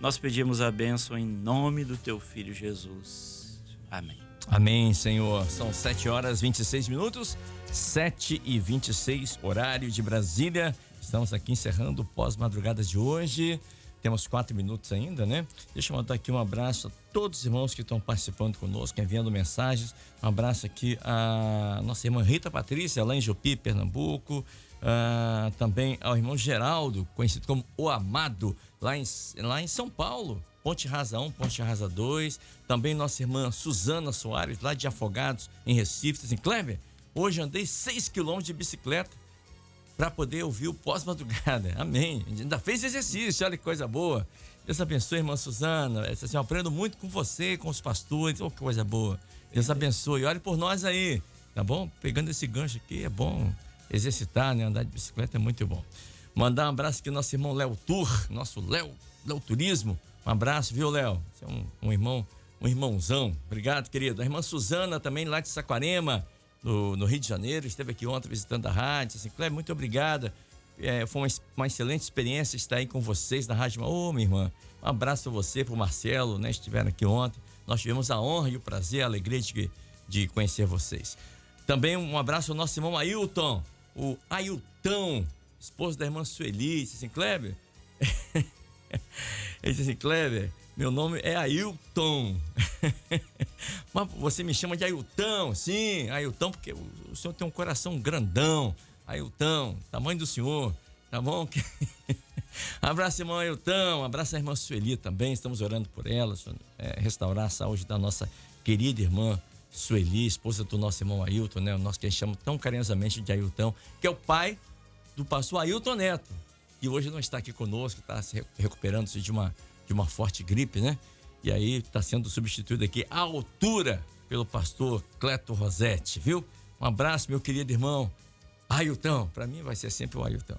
Nós pedimos a bênção em nome do teu Filho Jesus. Amém. Amém, Senhor. São 7h26, 7h26, horário de Brasília. Estamos aqui encerrando o pós-madrugada de hoje. Temos 4 minutos ainda, né? Deixa eu mandar aqui um abraço a todos os irmãos que estão participando conosco, enviando mensagens. Um abraço aqui a nossa irmã Rita Patrícia, lá em Jupi, Pernambuco. Também ao irmão Geraldo, conhecido como O Amado, lá em São Paulo. Ponte Rasa 1, Ponte Rasa 2. Também nossa irmã Suzana Soares, lá de Afogados, em Recife. Assim, Kleber, hoje andei 6 quilômetros de bicicleta para poder ouvir o pós-madrugada. Amém. Ainda fez exercício, olha que coisa boa. Deus abençoe, irmã Suzana. Assim, eu aprendo muito com você, com os pastores. Oh, que coisa boa. Deus abençoe. Olhe por nós aí, tá bom? Pegando esse gancho aqui, é bom exercitar, né? Andar de bicicleta é muito bom. Mandar um abraço aqui ao nosso irmão Léo Tour, nosso Léo Turismo. Um abraço, viu, Léo? Você é um irmãozão. Obrigado, querido. A irmã Suzana, também lá de Saquarema, no Rio de Janeiro, esteve aqui ontem visitando a rádio. Assim, Cleber, muito obrigada. Foi uma excelente experiência estar aí com vocês na rádio. Ô, minha irmã, um abraço para você, para o Marcelo, né? Estiveram aqui ontem. Nós tivemos a honra e o prazer, a alegria de conhecer vocês. Também um abraço ao nosso irmão Ailton, o Ailton, esposo da irmã Sueli. Assim, Cleber... Ele disse assim, Kleber, meu nome é Ailton. Mas você me chama de Ailton. Sim, Ailton, porque o senhor tem um coração grandão. Ailton, tamanho do senhor, tá bom? Abraço, irmão Ailton, abraço a irmã Sueli também, estamos orando por ela, restaurar a saúde da nossa querida irmã Sueli, esposa do nosso irmão Ailton, né? O nosso que a gente chama tão carinhosamente de Ailton, que é o pai do pastor Ailton Neto. E hoje não está aqui conosco, está se recuperando-se de uma forte gripe, né? E aí está sendo substituído aqui à altura pelo pastor Cleto Rosete, viu? Um abraço, meu querido irmão Ailton. Para mim vai ser sempre o Ailton.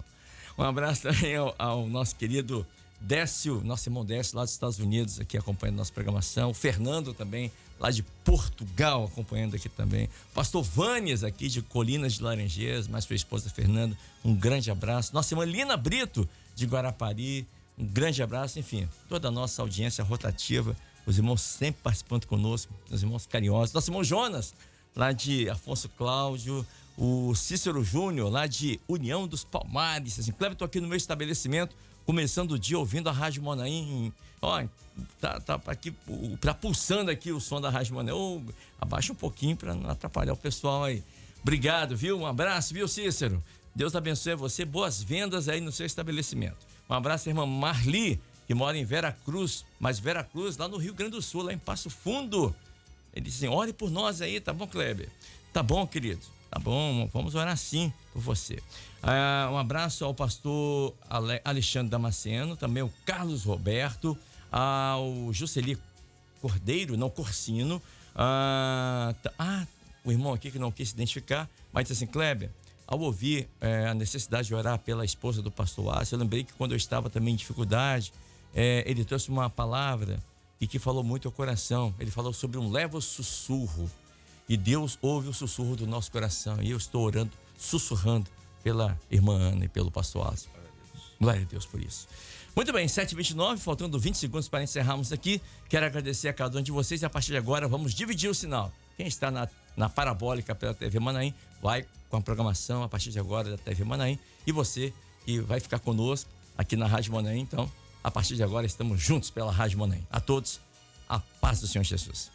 Um abraço também ao nosso querido Décio, nosso irmão Décio, lá dos Estados Unidos, aqui acompanhando nossa programação. O Fernando também, lá de Portugal, acompanhando aqui também. O pastor Vânias, aqui de Colinas de Laranjeiras, mais sua esposa Fernanda, um grande abraço. Nossa irmã Lina Brito, de Guarapari, um grande abraço. Enfim, toda a nossa audiência rotativa, os irmãos sempre participando conosco, os irmãos carinhosos. Nosso irmão Jonas, lá de Afonso Cláudio, o Cícero Júnior, lá de União dos Palmares. Assim, Cleber, estou aqui no meu estabelecimento, começando o dia ouvindo a Rádio Manaim. Ó, tá aqui, pulsando aqui o som da Rádio Manaim. Abaixa um pouquinho para não atrapalhar o pessoal aí. Obrigado, viu? Um abraço, viu, Cícero? Deus abençoe você. Boas vendas aí no seu estabelecimento. Um abraço, irmã Marli, que mora em Vera Cruz, mas Vera Cruz, lá no Rio Grande do Sul, lá em Passo Fundo. Ele disse assim, ore por nós aí, tá bom, Kleber? Tá bom, querido. Tá bom, vamos orar sim por você. Um abraço ao pastor Alexandre Damasceno, também o Carlos Roberto, ao Jusceli Cordeiro, não, Corsino. O irmão aqui que não quis se identificar, mas disse assim: Kleber, ao ouvir a necessidade de orar pela esposa do pastor Ácio, eu lembrei que quando eu estava também em dificuldade, ele trouxe uma palavra e que falou muito ao coração. Ele falou sobre um leve sussurro. E Deus ouve o sussurro do nosso coração. E eu estou orando, sussurrando pela irmã Ana e pelo pastor Ácio. Glória a Deus por isso. Muito bem, 7h29, faltando 20 segundos para encerrarmos aqui. Quero agradecer a cada um de vocês e a partir de agora vamos dividir o sinal. Quem está na parabólica pela TV Manaim, vai com a programação a partir de agora da TV Manaim. E você que vai ficar conosco aqui na Rádio Manaim, então, a partir de agora estamos juntos pela Rádio Manaim. A todos, a paz do Senhor Jesus.